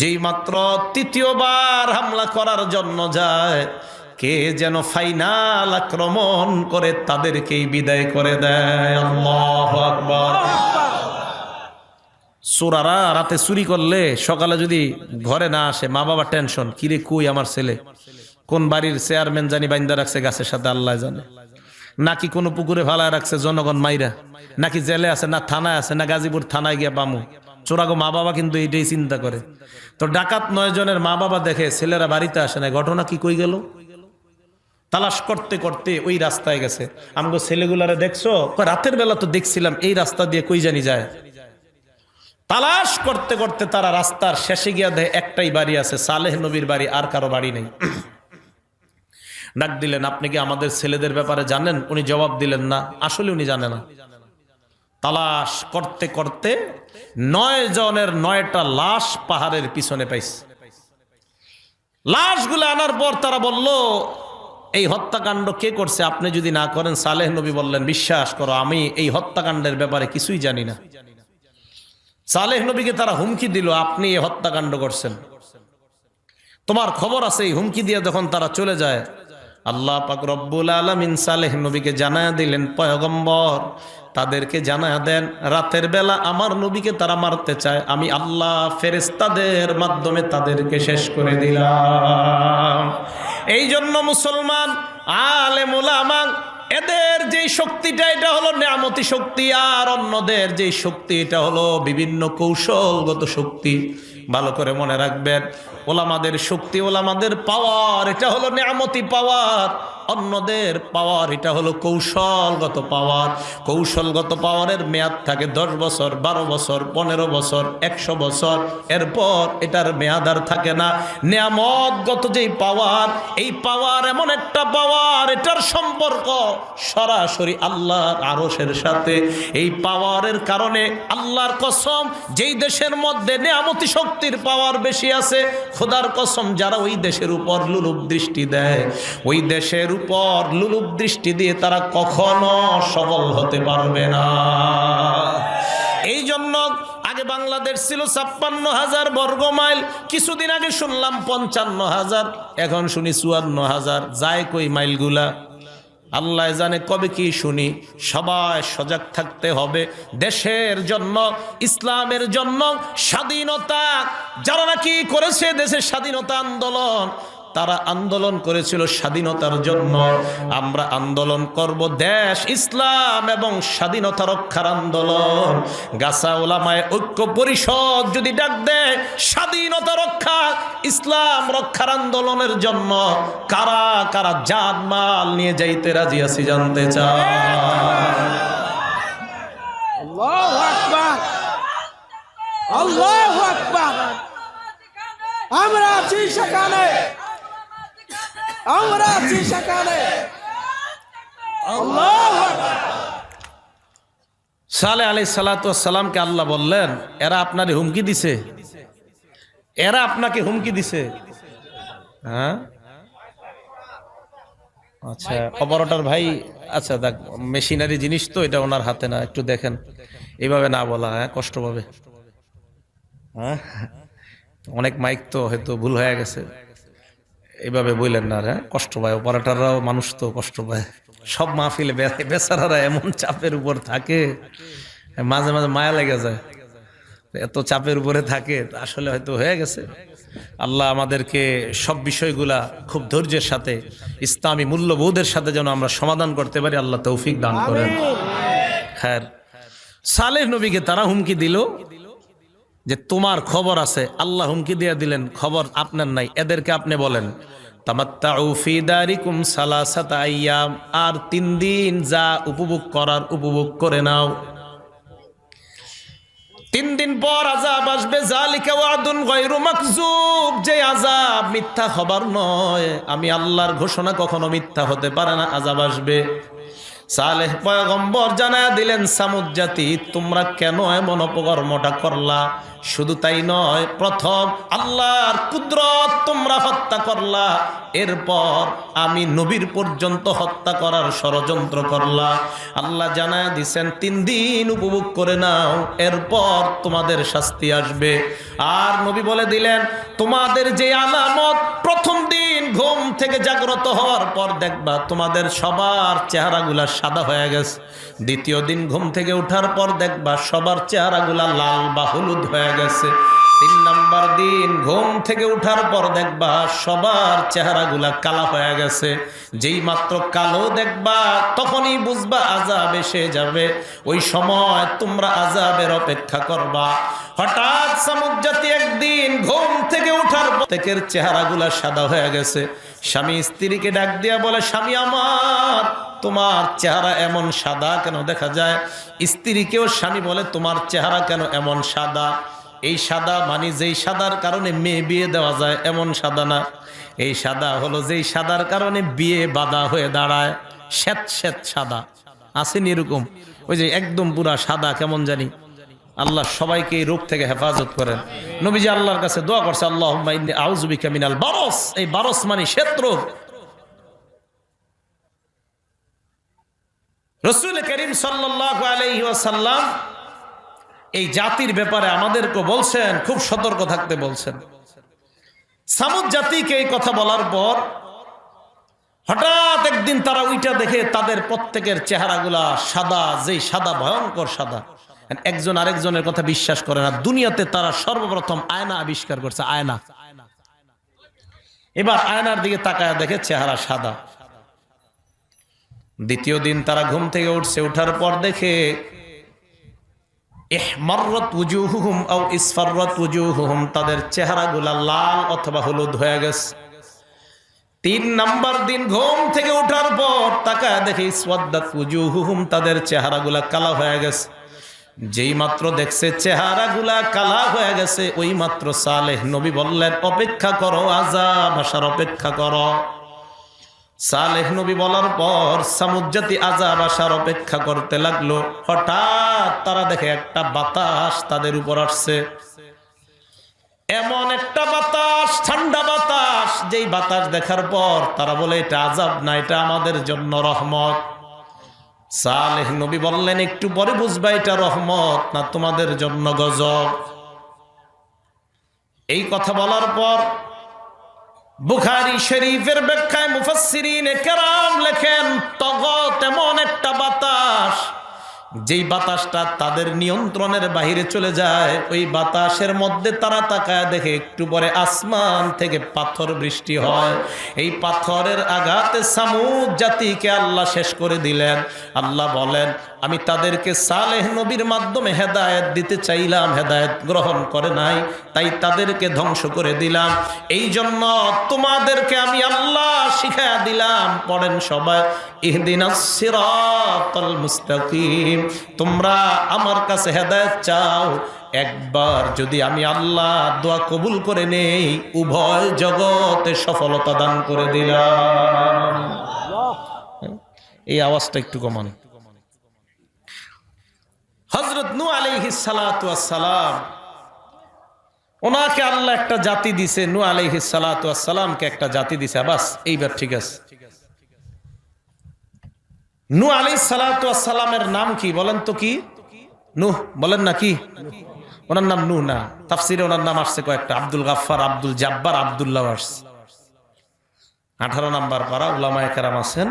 যেই মাত্র তৃতীয়বার হামলা করার জন্য যায়, কে যেন ফাইনাল আক্রমণ করে তাদেরকেই বিদায় করে দেয়। আল্লাহু আকবার। চোরারা রাতে চুরি করলে সকালে যদি ঘরে না আসে, মা বাবা টেনশন, কিরে কই আমার ছেলে, কোন বাড়ির চেয়ারম্যান জানি বাইন্দা রাখছে গাছের সাথে, আল্লাহ জানে, নাকি কোনো পুকুরে ফালায় রাখছে জনগণ মাইরা, নাকি জেলে আছে, না থানায় আছে, না গাজীপুর থানায় গিয়া পামু। চোরাগো মা বাবা কিন্তু এইটাই চিন্তা করে। তো ডাকাত 9 জনের মা বাবা দেখে ছেলেরা বাড়িতে আসে না, ঘটনা কি কই গেল। তালাশ করতে করতে ওই রাস্তায় গেছে। আমগো ছেলেগুলারে দেখছো? রাতের বেলা তো দেখছিলাম এই রাস্তা দিয়ে কই জানি যায়। তালাশ করতে করতে তারা রাস্তার শেষে গিয়া দেখে একটাই বাড়ি আছে, সালেহ নবীর বাড়ি, আর কারো বাড়ি নেই। ডাক দিলেন, আপনি কি আমাদের ছেলেদের ব্যাপারে জানেন? উনি জবাব দিলেন না, আসলে উনি জানে না। তালাশ করতে করতে 9 জনের 9টা লাশ পাহাড়ের পিছনে পাইছে। লাশগুলো আনার পর তারা বলল, এই হত্যাকাণ্ড কে করছে? আপনি যদি না করেন। সালেহ নবী বললেন, বিশ্বাস করো আমি এই হত্যাকাণ্ডের ব্যাপারে কিছুই জানি না। সালেহ নবীকে তারা হুমকি দিল, আপনি এই হত্যাকাণ্ড করছেন, তোমার খবর আছে। এই হুমকি দিয়ে যখন তারা চলে যায়, আল্লাহ পাক রব্বুল আলামিন সালেহ নবীকে জানায়া দিলেন, পয়গম্বর তাদেরকে জানায়া দেন, রাতের বেলা আমার নবীকে তারা মারতে চায়, আমি আল্লাহ ফেরেশতাদের মাধ্যমে তাদেরকে শেষ করে দিলাম। এই জন্য মুসলমান আলেম উলামা, এদের যে শক্তিটা এটা হলো নেয়ামতি শক্তি, আর অন্যদের যে শক্তি এটা হলো বিভিন্ন কৌশলগত শক্তি। ভালো করে মনে রাখবেন, ওলামাদের শক্তি, ওলামাদের পাওয়ার, এটা হলো নেয়ামতি পাওয়ার। অন্যদের পাওয়ার, এটা হলো কৌশলগত পাওয়ার। কৌশলগত পাওয়ারের মেয়াদ থাকে 10 বছর, 12 বছর, 15 বছর, 100 বছর, এরপর এটার মেয়াদ আর থাকে না। নিয়ামতগত যেই পাওয়ার, এই পাওয়ার এমন একটা পাওয়ার, এটার সম্পর্ক সরাসরি আল্লাহর আরশের সাথে। এই পাওয়ারের কারণে আল্লাহর কসম, যেই দেশের মধ্যে নিয়ামতি শক্তির পাওয়ার বেশি আছে, খোদার কসম, যারা ওই দেশের উপর লুলুপ দৃষ্টি দেয়, ওই দেশের উপর লুলুপ দৃষ্টি দিয়ে তারা কখনো সফল হতে পারবে না। এই জন্য আগে বাংলাদেশ ছিল 56,000 বর্গ মাইল, কিছুদিন আগে শুনলাম 55,000, এখন শুনি 54,000। যায় কই মাইলগুলা? আল্লাহ জানে কবে কি শুনি। সবাই সজাগ থাকতে হবে দেশের জন্য, ইসলামের জন্য। স্বাধীনতা যারা নাকি করেছে, দেশের স্বাধীনতা আন্দোলন, তারা আন্দোলন করেছিল স্বাধীনতার জন্য। আমরা আন্দোলন করব দেশ, ইসলাম এবং স্বাধীনতা রক্ষার আন্দোলন। গাছা ওলামায়ে ঐক্য পরিষদ যদি ডাক দেয় স্বাধীনতা রক্ষা, ইসলাম রক্ষার আন্দোলনের জন্য, কারা কারা জান মাল নিয়ে যাইতে রাজি আছি জানতে চাই। আল্লাহু আকবার, আল্লাহু আকবার। আমরা আছি সেখানে, আমরা আছি সেখানে। আল্লাহু আকবার। সালেহ আলাইহিস সালাতু ওয়াস সালামকে আল্লাহ বললেন, এরা আপনারে হুমকি দিছে, এরা আপনাকে হুমকি দিছে। হ্যাঁ, আচ্ছা, অপারেটর ভাই, আচ্ছা দেখ, মেশিনারি জিনিস তো, এটা ওনার হাতে না, একটু দেখেন। এইভাবে না বলা, হ্যাঁ, কষ্ট পাবে। হ্যাঁ, অনেক মাইক তো হয়তো ভুল হয়ে গেছে, এইভাবে বললেন না, হ্যাঁ, কষ্ট পায়। অপারেটররাও মানুষ তো, কষ্ট পায়। সব মাহফিলে বেচারারা এমন চাপের উপর থাকে, মাঝে মাঝে মায়া লেগে যায়, এত চাপের উপরে থাকে। আসলে হয়তো হয়ে গেছে। আল্লাহ আমাদেরকে সব বিষয়গুলা খুব ধৈর্যের সাথে, ইসলামী মূল্যবোধের সাথে যেন আমরা সমাধান করতে পারি, আল্লাহ তৌফিক দান করেন। হ্যাঁ, সালেহ নবীকে তারা হুমকি দিল যে তোমার খবর আছে। আল্লাহ হুমকি দিয়ে দিলেন, খবর আপনার নাই, এদেরকে আপনি বলেন তামাত্তাউ ফি দারিকুম সালাসাতা আইয়াম, আর 3 দিন যা উপভোগ করার উপভোগ করে নাও। 3 দিন পর আযাব আসবে। যালিকা ওয়াদুন গায়রু মাকযুব, যে আযাব মিথ্যা খবর নয়। আমি আল্লাহর ঘোষণা কখনো মিথ্যা হতে পারে না, আযাব আসবে। সালেহ পয়গম্বর জানায়া দিলেন, সামুদ জাতি তোমরা কেন এমন অপকর্মটা করলা? শুধু তাই নয়, প্রথম আল্লাহর কুদরত তোমরা হত্যা করলা, এরপর আমি নবীর পর্যন্ত হত্যা করার ষড়যন্ত্র করলা। আল্লাহ জানায়া দিছেন 3 দিন উপভোগ করে নাও, এরপর তোমাদের শাস্তি আসবে। আর নবী বলে দিলেন, তোমাদের যে আলামত, প্রথম দিন ঘুম থেকে জাগ্রত হওয়ার পর দেখবা তোমাদের সবার চেহারাগুলা সাদা হয়ে গেছে। দ্বিতীয় দিন ঘুম থেকে ওঠার পর দেখবা সবার চেহারাগুলা লাল বা হলুদ হয়ে গেছে। 3 নম্বর দিন ঘুম থেকে উঠার পর দেখবা সবার চেহারাগুলা কালা হয়ে গেছে। যেই মাত্র কালো দেখবা তখনই বুঝবা আযাব এসে যাবে। ওই সময় তোমরা আযাবের অপেক্ষা করবা। হঠাৎ সামুদ জাতি একদিন ঘুম থেকে উঠার প্রত্যেকের চেহারাগুলা সাদা হয়ে গেছে। স্বামী স্ত্রীকে ডাক দিয়া বলে, স্বামী আমার, তোমার চেহারা এমন সাদা কেন দেখা যায়? স্ত্রীকেও স্বামী বলে, তোমার চেহারা কেন এমন সাদা? এই সাদা মানে যেই সাদার কারণে মেয়ে বিয়ে দেওয়া যায় এমন সাদা না। এই সাদা হলো যেই সাদার কারণে বিয়ে বাধা হয়ে দাঁড়ায়, শ্বেত শ্বেত সাদা। আসেনি এরকম? ওই যে একদম পুরা সাদা কেমন জানি। আল্লাহ সবাইকে এই রোগ থেকে হেফাজত করেন। নবীজি আল্লাহর কাছে দোয়া করছে, আল্লাহুম্মা ইন্নী আউযু বিকা মিনাল বারস। এই বারস মানে শ্বেত রোগ। রাসূল করিম সাল্লাল্লাহু আলাইহি ওয়াসাল্লাম এই জাতির ব্যাপারে আমাদেরকে বলছেন, খুব সতর্ক থাকতে বলছেন। সামুদ জাতিকে এই কথা বলার পর হঠাৎ একদিন তারা উইটা দেখে তাদের প্রত্যেকের চেহারাগুলা সাদা, যেই সাদা ভয়ঙ্কর সাদা। একজন আরেকজনের কথা বিশ্বাস করে না। দুনিয়াতে তারা সর্বপ্রথম আয়না আবিষ্কার করছে, আয়না। এবার আয়নার দিকে তাকায় দেখে চেহারা সাদা। দ্বিতীয় দিন তারা ঘুম থেকে উঠছে, উঠার পর দেখে ইহমাররাত ওয়াজুহুহুম আও ইসফাররাত ওয়াজুহুহুম, তাদের চেহারাগুলা লাল অথবা হলুদ হয়ে গেছে। 3 নাম্বার দিন ঘুম থেকে ওঠার পর তাকায় দেখে ইসওয়াদ্দাত উজুহুহুম, তাদের চেহারাগুলা কালো হয়ে গেছে। যেই মাত্র দেখছে চেহারাগুলা কালা হয়ে গেছে, ওই মাত্র সালেহ নবী বললেন অপেক্ষা করো, আযাব আসার অপেক্ষা করো। সালেহ নবী বলার পর সামুদ জাতি আযাব আসার অপেক্ষা করতে লাগলো। হঠাৎ তারা দেখে একটা বাতাস তাদের উপর আসছে, এমন একটা বাতাস, ঠান্ডা বাতাস, যেই বাতাস দেখার পর তারা বলে এটা আযাব না, এটা আমাদের জন্য রহমত। সালেহ নবী বললেন একটু পরে বুঝবা এটা রহমত না তোমাদের জন্য গজব। এই কথা বলার পর বুখারী শরীফের ব্যাখ্যায় মুফাসসিরিনে কেরাম লেখেন তগত এমন একটা বাতাস, যেই বাতাসটা তাদের নিয়ন্ত্রণের বাহিরে চলে যায়। ওই বাতাসের মধ্যে তারা তাকায় দেখে একটু পরে আসমান থেকে পাথর বৃষ্টি হয়। এই পাথরের আঘাতে সামুদ জাতিকে আল্লাহ শেষ করে দিলেন। আল্লাহ বলেন আমি তাদেরকে সালেহ নবীর মাধ্যমে হেদায়েত দিতে চাইলাম, হেদায়েত গ্রহণ করে নাই, তাই তাদেরকে ধ্বংস করে দিলাম। এই জন্য তোমাদেরকে আমি আল্লাহ শিখায়া দিলাম। পড়েন সবাই, ইহদিনাস সিরাতাল মুস্তাকিম। তোমরা আমার কাছে হেদায়েত চাও, একবার যদি আমি আল্লাহ দোয়া কবুল করে নেই, উভয় জগতে সফলতা দান করে দিলাম। এই আওয়াজটা একটু কমান। হযরত নূহ আলাইহিস সালাতু ওয়াস সালাম, ওনাকে আল্লাহ একটা জাতি দিছে। নূহ আলাইহিস সালাতু ওয়াস সালামকে একটা জাতি দিছে, বাস এইবার ঠিক আছে। নূহ আলাইহিস সালাতু ওয়াস সালামের নাম কি বলেন তো? কি নূহ বলেন না? কি ওনার নাম নূহ না, তাফসিরে ওনার নাম আসছে কয়েকটা, আব্দুল গাফফার, আব্দুল জাব্বার, আব্দুল্লাহ আসছে। 18 নম্বর পারা উলামায়ে কেরাম আছেন,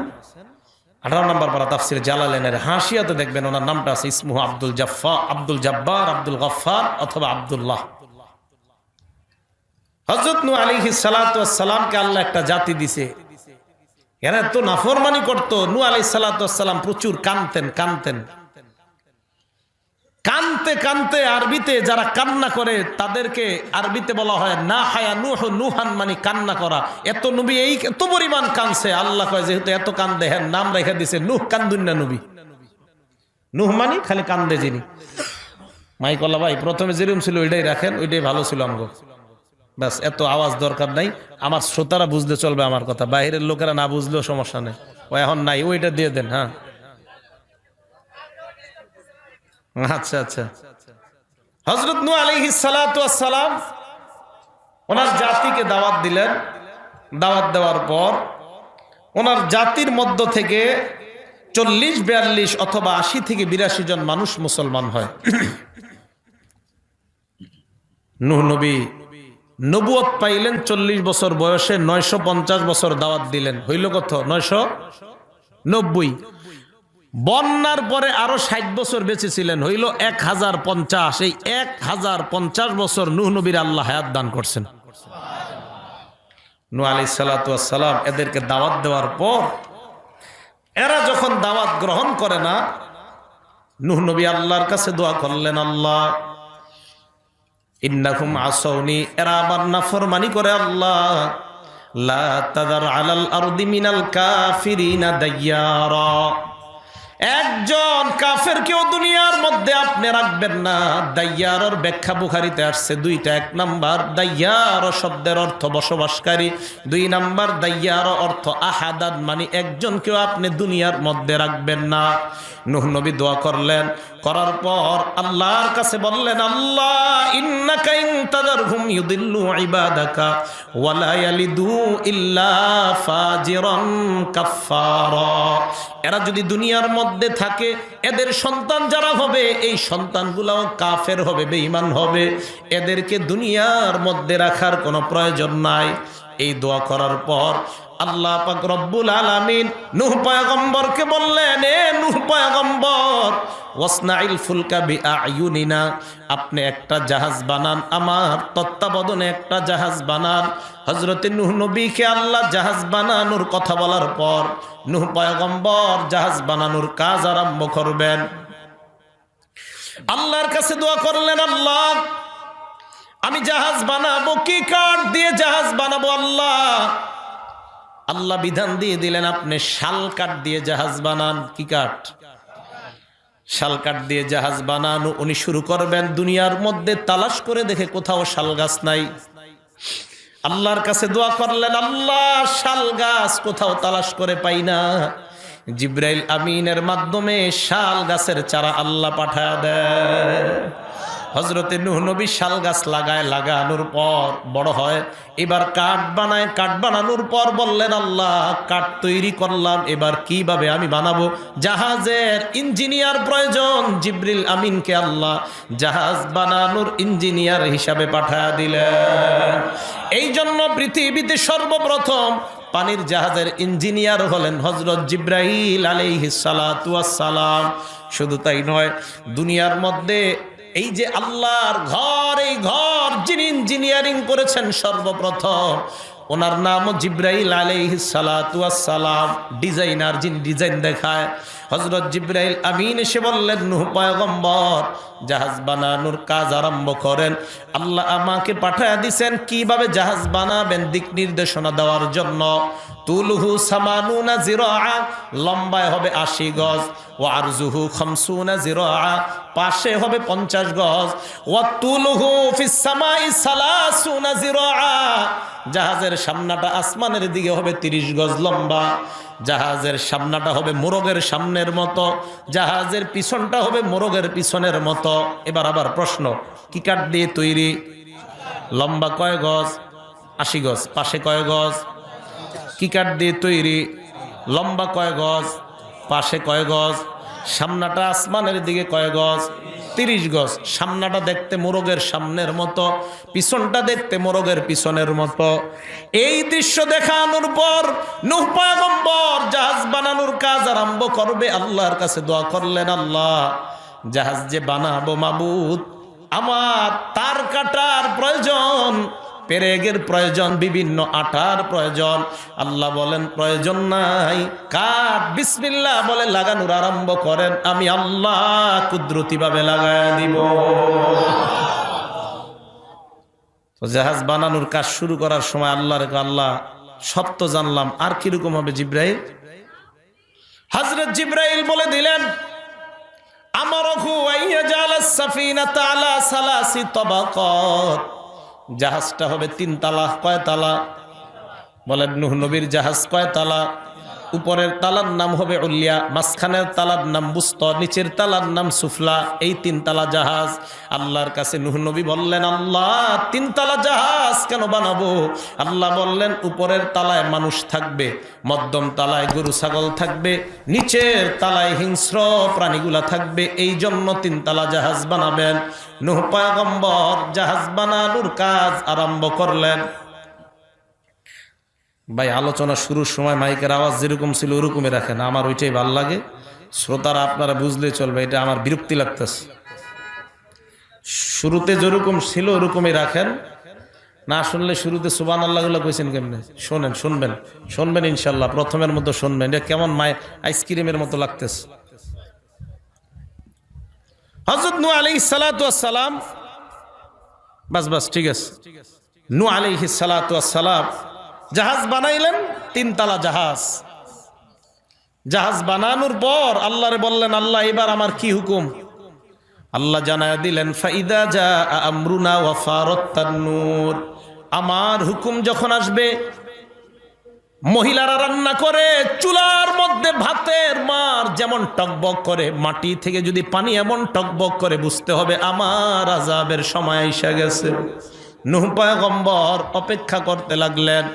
18 নম্বর পারা তাফসির জালালাইনের হাসিয়াতে দেখবেন ওনার নামটা আছে ইসমুহু আব্দুল জাফফার, আব্দুল জাব্বার, আব্দুল গাফফার অথবা আব্দুল্লাহ। হযরত নূহ আলাইহিস সালাতু ওয়াস সালামকে আল্লাহ একটা জাতি দিছে। এরা তো নাফরমানি করতো। নূহ আলাইহিস সালাতু ওয়াস সালাম প্রচুর কাঁদতেন। কানতে কানতে আরবিতে যারা কান্না করে তাদেরকে আরবিতে বলা হয় না হায়া নূহ, নুহান মানে কান্না করা। এত নবী এই এত পরিমাণ কানছে, আল্লাহ কয় যেহেতু এত কান্দে হ্যাঁ নাম রেখে দিছে নূহ কান্দুন্না নবী। নূহ মানে খালি কান্দে যিনি। মাইকলা ভাই প্রথমে যেরকম ছিল ওইটাই রাখেন, ওইটাই ভালো ছিল আমগো। ব্যাস, এত আওয়াজ দরকার নাই। আমার শ্রোতারা বুঝলে চলবে আমার কথা, বাইরের লোকেরা না বুঝলেও সমস্যা নেই। ও এখন নাই, ওইটা দিয়ে দেন। হ্যাঁ আচ্ছা আচ্ছা। হযরত নূহ আলাইহিস সালাতু ওয়াস সালাম ওনার জাতিকে দাওয়াত দিলেন। দাওয়াত দেওয়ার পর ওনার জাতির মধ্য থেকে 40-42 অথবা 80 থেকে 82 জন মানুষ মুসলমান হয়। নূহ নবী নবুয়ত পাইলেন 40 বছর বয়সে, 950 বছর দাওয়াত দিলেন। হইল কত? 990। বন্যার পরে আরো 60 বছর বেঁচে ছিলেন, হইল 1050। এই 1050 বছর নূহ নবীর আল্লাহ হায়াত দান করছেন। নূহ আলাইহিস সালাতু ওয়াস সালাম এদেরকে দাওয়াত দেওয়ার পর এরা যখন দাওয়াত গ্রহণ করে না, নূহ নবী আল্লাহর কাছে দোয়া করলেন, আল্লাহ ইন্নাকুম আসাউনি, এরা আবার নাফরমানি করে, আল্লাহ লা তাদার আলাল আরদি মিনাল কাফিরিনা দাইয়ারা, একজন কাফের কেউ দুনিয়ার মধ্যে আপনি রাখবেন না। দাইয়ারর ব্যাখ্যা বুখারীতে আসছে দুইটা। 1 নাম্বার দাইয়ার শব্দের অর্থ বসবাসকারী, 2 নাম্বার দাইয়ার অর্থ আহাদান মানে একজন কেউ আপনি দুনিয়ার মধ্যে রাখবেন না। নূহ নবী দোয়া করলেন, করার পর আল্লাহর কাছে বললেন, আল্লাহ ইন্নাকা ইন তাদারহুম ইউদিল্লু ইবাদাকা ওয়া লা ইয়ালিদু ইল্লা ফাজিরান কাফফারা, এরা যদি দুনিয়ার মধ্যে থাকে, এদের সন্তান যারা হবে এই সন্তানগুলোও কাফের হবে, বেঈমান হবে, এদেরকে দুনিয়ার মধ্যে রাখার কোনো প্রয়োজন নাই। এই দোয়া করার পর আল্লাহ পাক রব্বুল আলামিন নূহ পয়গম্বরকে বললেন, এ নূহ পয়গম্বর ওয়াসনাইল ফুলকা বিআয়ুনিনা, আপনি একটা জাহাজ বানান, আমার তত্ত্বাবধানে একটা জাহাজ বানান। হযরতে নূহ নবীকে আল্লাহ জাহাজ বানানোর কথা বলার পর নূহ পয়গম্বর জাহাজ বানানোর কাজ আরম্ভ করবেন। আল্লাহর কাছে দোয়া করলেন, আল্লাহ আমি জাহাজ বানাবো, কি কাঠ দিয়ে জাহাজ বানাবো? আল্লাহ আল্লাহ বিধান দিয়ে দিলেন আপনি শাল কাঠ দিয়ে জাহাজ বানান। কি কাঠ? শাল কাঠ দিয়ে জাহাজ বানানো উনি শুরু করবেন। দুনিয়ার মধ্যে তালাশ করে দেখে কোথাও শাল গাছ নাই। আল্লাহর কাছে দোয়া করলেন, আল্লাহ শাল গাছ কোথাও তালাশ করে পাই না। জিব্রাইল আমিনের মাধ্যমে শাল গাছের চারা আল্লাহ পাঠায় দেয়। হযরতে নূহ নবী শাল গাছ লাগানোর পর বড় হয়, এবার কাঠ বানায়। কাঠ বানানোর পর বললেন, আল্লাহ কাঠ তৈরি করলাম, এবার কিভাবে আমি বানাবো? জাহাজের ইঞ্জিনিয়ার প্রয়োজন। জিব্রিল আমিনকে আল্লাহ জাহাজ বানানোর ইঞ্জিনিয়ার হিসাবে পাঠায় দিলেন। এই জন্য পৃথিবীতে সর্বপ্রথম পানির জাহাজের ইঞ্জিনিয়ার হলেন হযরত জিব্রাইল আলাইহিস সালাতু ওয়াস সালাম। শুধু তাই নয়, দুনিয়ার মধ্যে এই যে আল্লাহর ঘর, এই ঘর যিনি ইঞ্জিনিয়ারিং করেছেন সর্বপ্রথম, ওনার নামও জিব্রাইল আলাইহিস সালাতু ওয়াস সালাম। ডিজাইনার, যিনি ডিজাইন দেখায়। হযরত জিব্রাইল আমিন এসে বললেন, নূহ পয়গম্বর জাহাজ বানানোর কাজ আরম্ভ করেন। আল্লাহ আমাকে পাঠায় দিয়েছেন কিভাবে জাহাজ বানাবেন দিক নির্দেশনা দেওয়ার জন্য। তুলহু সামানুনা জিরাআ, লম্বায় হবে 80 গজ। ওয়া আরজুহু 50 জিরাআ, পাশে হবে 50 গজ। ওয়া তুলহু ফিস সামাই 30 জিরাআ, জাহাজের সামনাটা আসমানের দিকে হবে 30 গজ লম্বা। জাহাজের সামনাটা হবে মোরগের সামনের মতো, জাহাজের পিছনটা হবে মোরগের পিছনের মতো। এবার আবার প্রশ্ন, কি কাঠ দিয়ে তৈরি? লম্বা কয় গজ? 80 গজ। পাশে কয় গজ? কি কাঠ দিয়ে তৈরি? লম্বা কয় গজ? পাশে কয় গজ? সামনাটা আসমানের দিকে কয় গজ? 30 গজ। সামনাটা দেখতে মোরগের সামনের মতো, পিছনটা দেখতে মোরগের পিছনের মতো। এই দৃশ্য দেখানোর পর নূহ পয়গম্বর জাহাজ বানানোর কাজ আরম্ভ করবে। আল্লাহর কাছে দোয়া করলেন, আল্লাহ জাহাজ যে বানাবো মাবুদ, আমার তার কাটার প্রয়োজন, পেরেগের প্রয়োজন, বিভিন্ন আটার প্রয়োজন। আল্লাহ বলেন প্রয়োজন নাই, কাঠ বিসমিল্লাহ বলে লাগানোর আরম্ভ করেন, আমি আল্লাহ কুদরতি ভাবে লাগায় দিব। তো জাহাজ বানানোর কাজ শুরু করার সময় আল্লাহ সব তো জানলাম, আর কিরকম হবে জিব্রাইল? হযরত জিব্রাইল বলে দিলেন, আমারহু আইয়াজালাস সাফিনাতা আলা সালাসি তাবাকাত, জাহাজটা হবে 3 তালা। কয় তালা? বলেন নূহ নবীর জাহাজ কয় তালা? উপরের তালার নাম হবে উলিয়া, মাঝখানের তালার নাম বুস্ত, নিচের তালার নাম সুফলা। এই 3 তালা জাহাজ। আল্লাহর কাছে নূহ নবী বললেন, আল্লাহ 3 তালা জাহাজ কেন বানাবো? আল্লাহ বললেন, উপরের তালায় মানুষ থাকবে, মধ্যম তালায় গরু ছাগল থাকবে, নিচের তালায় হিংস্র প্রাণীগুলা থাকবে, এই জন্য 3 তালা জাহাজ বানাবেন। নূহ পয়গম্বর জাহাজ বানানোর কাজ আরম্ভ করলেন। ভাই, আলোচনা শুরুর সময় মাইকের আওয়াজ যেরকম ছিল ওরকমই রাখেন, আমার ওইটাই ভাল লাগে। শ্রোতারা আপনারা বুঝলে চলবে, এটা আমার বিরক্তি লাগতেছে। শুরুতে যেরকম ছিল ওরকমই রাখেন, না শুনলে শুরুতে সুবহানাল্লাহ গুলো কইছেন কেমনে শুনবেন ইনশাল্লাহ। প্রথমের মতো শুনবেন, এটা কেমন আইসক্রিমের মতো লাগতেছে। হযরত নূহ আলাইহিস সালাতু ওয়াস সালাম, বাস ঠিক আছে, নূহ আলাইহিস সালাতু ওয়াস সালাম জাহাজ বানাইলেন, 3 তালা জাহাজ। জাহাজ বানানোর পর আল্লাহরে বললেন, আল্লাহ এবার আমার কি হুকুম? আল্লাহ জানায়া দিলেন, ফাইদা জা আমরুনা ওয়া ফারাত্তান নূর, আমার হুকুম যখন আসবে, মহিলারা রান্না করে চুলার মধ্যে ভাতের মার যেমন টকবক করে, মাটি থেকে যদি পানি এমন টকবক করে, বুঝতে হবে আমার আযাবের সময় এসে গেছে। নূহ পয়গম্বর অপেক্ষা করতে লাগলেন।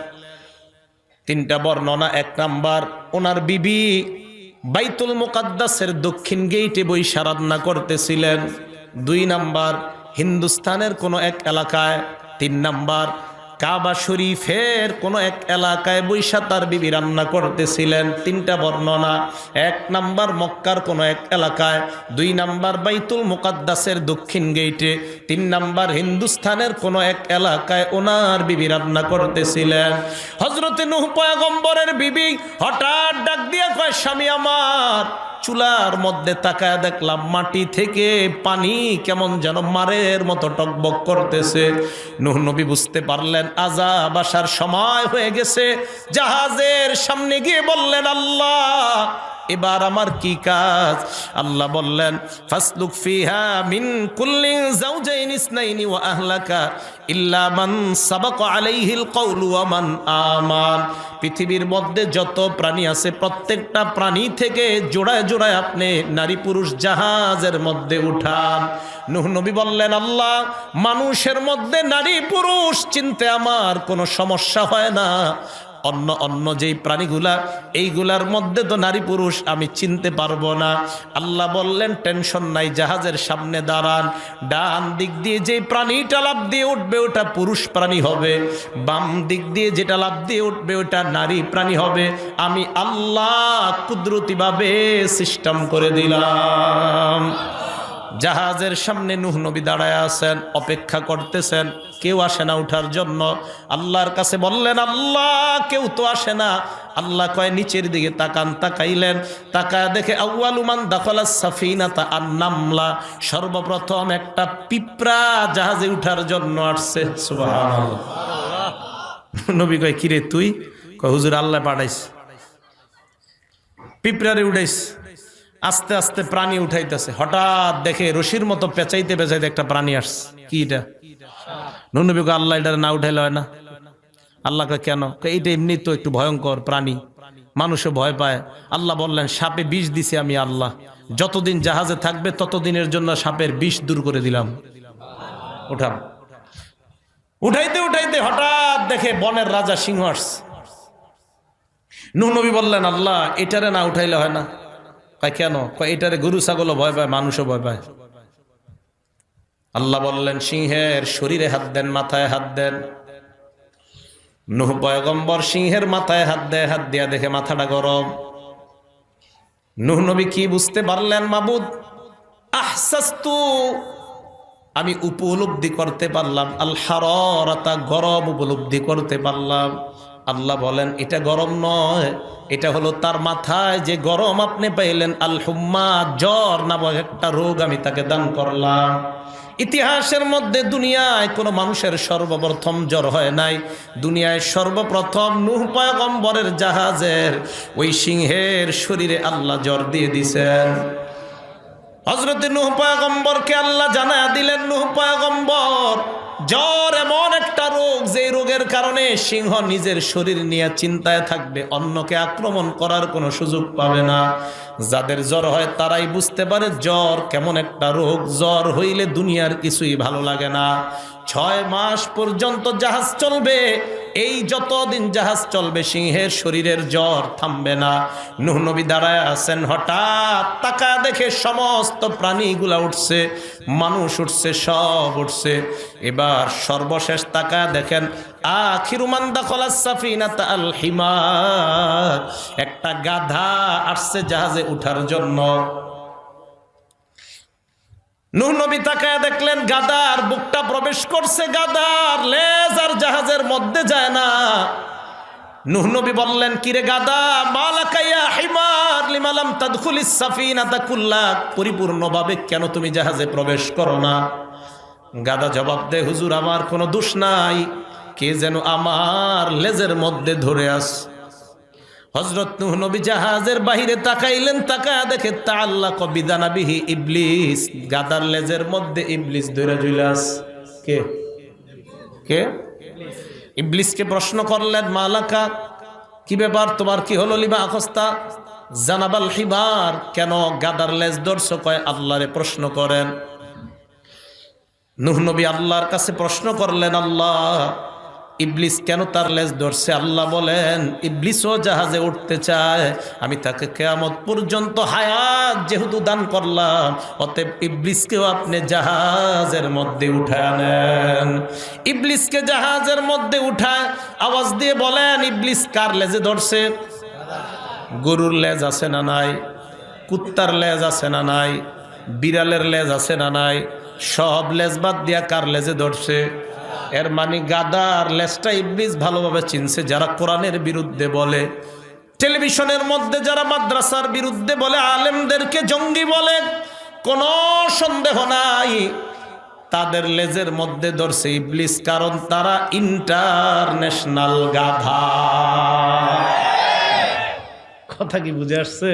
3টা বর্ণনা। 1 নাম্বার, ওনার বিবি বাইতুল মুকাদ্দাসের দক্ষিণ গেইটে বইসা রান্না করতেছিলেন। 2 নাম্বার, হিন্দুস্তানের কোনো এক এলাকায়। 3 নাম্বার, কাবা শরীফের কোনো এক এলাকায় বৈশা তার বিবি রান্না করতেছিলেন। 3টা বর্ণনা। 1 নাম্বার মক্কার কোনো এক এলাকায়, 2 নাম্বার বাইতুল মুকাদ্দাসের দক্ষিণ গেইটে, 3 নাম্বার হিন্দুস্তানের কোনো এক এলাকায় ওনার বিবি রান্না করতেছিলেন। হযরতে নূহ পয়গম্বরের বিবি হঠাৎ ডাক দিয়া কয়, স্বামী আমার, চুলার মধ্যে তাকায় দেখলাম মাটি থেকে পানি কেমন যেন মারের মতো টকবক করতেছে। নূহ নবী বুঝতে পারলেন আযাব আসার সময় হয়ে গেছে। জাহাজের সামনে গিয়ে বললেন, আল্লাহ এবার আমার কি কাজ? আল্লাহ বললেন, ফাসলুক ফিহা মিন কুল্লি যাওজাইনি ইসনাইনি ওয়া আহলাকা ইল্লা মান সাবাকা আলাইহিল কওলু ওয়া মান আমান। পৃথিবীর মধ্যে যত প্রাণী আছে প্রত্যেকটা প্রাণী থেকে জোড়ায় জোড়ায় আপনি নারী পুরুষ জাহাজের মধ্যে উঠান। নূহ নবী বললেন, আল্লাহ মানুষের মধ্যে নারী পুরুষ চিনতে আমার কোনো সমস্যা হয় না, অন্য অন্য যেই প্রাণীগুলা এইগুলার মধ্যে তো নারী পুরুষ আমি চিনতে পারবো না। আল্লাহ বললেন, টেনশন নাই, জাহাজের সামনে দাঁড়ান। ডান দিক দিয়ে যে প্রাণীটা লাফ দিয়ে উঠবে ওটা পুরুষ প্রাণী হবে, বাম দিক দিয়ে যেটা লাফ দিয়ে উঠবে ওটা নারী প্রাণী হবে। আমি আল্লাহ কুদরতিভাবে সিস্টেম করে দিলাম। জাহাজের সামনে নূহ নবী দাঁড়ায় আছেন, অপেক্ষা করতেছেন, কেউ আসে না উঠার জন্য। আল্লাহর কাছে বললেন, আল্লাহ কেউ তো আসে না। আল্লাহ কয় নিচের দিকে তাকান। তাকাইলেন, তাকায় দেখে আউয়ালু মান দাখালাস সাফিনাতা আন-নামলা, সর্বপ্রথম একটা পিঁপড়া জাহাজে উঠার জন্য আসছে। সুবহানাল্লাহ। নবী কয়, কিরে তুই? কয়, হুজুর আল্লাহ পাঠাইছে। পিঁপড়ারে উঠাইছে। আস্তে আস্তে প্রাণী উঠাইতেছে, হঠাৎ দেখে রশির মতো পেঁচাইতে পেঁচাইতে একটা প্রাণী আসছে। কি এটা? নূহ নবী কয়, আল্লাহ এটা না উঠাইলে হয় না। আল্লাহ কয়, কেন? এইটা এমনি তো একটু ভয়ঙ্কর প্রাণী, মানুষও ভয় পায়। আল্লাহ বললেন, সাপে বিষ দিছে আমি আল্লাহ, যতদিন জাহাজে থাকবে ততদিনের জন্য সাপের বিষ দূর করে দিলাম। উঠাম। উঠাইতে উঠাইতে হঠাৎ দেখে বনের রাজা সিংহ আসছে। নূহ নবী বললেন, আল্লাহ এটারে না উঠাইলে হয় না। কয়, কেন? কয়, এটারে গরু ছাগলও ভয় পায়, মানুষও ভয় পায়। আল্লাহ বললেন, সিংহের শরীরে হাত দেন, মাথায় হাত দেন। নূহ পয়গম্বর সিংহের মাথায় হাত দেয়, হাত দিয়া দেখে মাথাটা গরম। নূহ নবী কি বুঝতে পারলেন? মাবুদ, আহসাস্তু, আমি উপলব্ধি করতে পারলাম, আল হারারাতা, গরম উপলব্ধি করতে পারলাম। আল্লাহ বলেন, এটা গরম নয়, এটা হলো তার মাথায় যে গরম আপনি পাইলেন, আল হুম্মা, জ্বর নামক একটা রোগ আমি তাকে দান করলাম। ইতিহাসের মধ্যে দুনিয়ায় কোনো মানুষের সর্বপ্রথম জ্বর হয় নাই। দুনিয়ায় সর্বপ্রথম নূহ পয়গম্বরের জাহাজের ওই সিংহের শরীরে আল্লাহ জ্বর দিয়ে দিছেন। হযরত নূহ পয়গম্বরকে আল্লাহ জানায়া দিলেন, নূহ পয়গম্বর, জ্বর এমন একটা রোগ যে রোগের কারণে সিংহ নিজের শরীর নিয়ে চিন্তায় থাকবে, অন্যকে আক্রমণ করার কোনো সুযোগ পাবে না। যাদের জ্বর হয় তারাই বুঝতে পারে জ্বর কেমন একটা রোগ। জ্বর হইলে দুনিয়ার কিছুই ভালো লাগে না। 6 মাস পর্যন্ত জাহাজ চলবে, এই যতদিন জাহাজ চলবে সিংহের শরীরের জ্বর থামবে না। নূহ নবী দাঁড়ায় আছেন, হঠাৎ তাকায় দেখে সমস্ত প্রাণীগুলা উঠছে, মানুষ উঠছে, সব উঠছে। এবার সর্বশেষ তাকায় দেখেন, আখিরু মান দাখালাস সাফিনাতা আল হিমার, একটা গাধা আসছে জাহাজে উঠার জন্য। নূহ নবী তাকায় দেখলেন গাধার বুকটা প্রবেশ করছে, গাধার লেজ আর জাহাজের মধ্যে যায় না। নূহ নবী বললেন, কিরে গাধা, মালাকা ইয়া হিমার লিমা লাম তাদখুলিস সাফিনাতা কুল্লা, পরিপূর্ণভাবে কেন তুমি জাহাজে প্রবেশ করো না? গাধা জবাব দেয়, হুজুর আমার কোনো দোষ নাই, কে যেন আমার লেজের মধ্যে ধরে আস। হযরত নূহ নবী জাহাজের বাহিরে তাকাইলেন, তাকায়া দেখে তাআল্লাকা বিদানাবিহি ইবলিস, গাদার লেজের মধ্যে ইবলিস ধরে ঝুলাস। কে কে? ইবলিসকে প্রশ্ন করলেন, মালাকা, কি ব্যাপার, তোমার কি হলো? লিমা আখস্তা জানাবাল হিমার, কেন গাদার লেজ ধরছো? কয়, আল্লাহরে প্রশ্ন করেন। নূহ নবী আল্লাহর কাছে প্রশ্ন করলেন, আল্লাহ ইবলিস কেন তার লেজ ধরছে? আল্লাহ বলেন, ইবলিসও জাহাজে উঠতে চায়, আমি তাকে কিয়ামত পর্যন্ত হায়াত যেহেতু দান করলাম, অতএব ইবলিসকেও আপনি জাহাজের মধ্যে উঠায় নেন। ইবলিসকে জাহাজের মধ্যে উঠায় আওয়াজ দিয়ে বলেন, ইবলিস কার লেজে ধরছে? গরুর লেজ আছে না নাই? কুত্তার লেজ আছে না নাই? বিড়ালের লেজ আছে না নাই? সব লেজ বাদ দিয়া কার লেজে ধরছে? এর মানে গাদার লেজটা ইবলিস ভালোভাবে চিনছে। যারা কোরআনের বিরুদ্ধে বলে, টেলিভিশনের মধ্যে যারা মাদ্রাসার বিরুদ্ধে বলে, আলেমদেরকে জঙ্গি বলে, কোনো সন্দেহ নাই তাদের লেজের মধ্যে ধরছে ইবলিস, কারণ তারা ইন্টারন্যাশনাল গাধা। কথা কি বুঝে আসছে?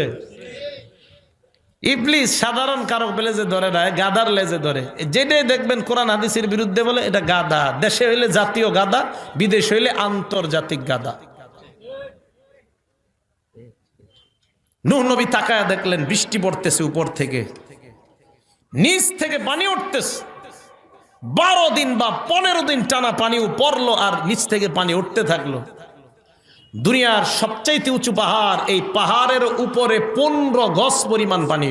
ইবলিস সাধারণ কারো লেজে ধরে না, গাধার লেজে ধরে। যেটাই দেখবেন কোরআন হাদিসের বিরুদ্ধে বলে এটা গাধা। দেশে হইলে জাতীয় গাধা, বিদেশ হইলে আন্তর্জাতিক গাধা। নূহ নবী তাকায়া দেখলেন বৃষ্টি পড়তেছে উপর থেকে, নিচ থেকে পানি উঠতেছে। 12 দিন বা 15 দিন টানা পানি পড়লো আর নিচ থেকে পানি উঠতে থাকলো। দুনিয়ার সবচাইতে উঁচু পাহাড়, এই পাহাড়ের উপরে 15 গজ পরিমাণ পানি।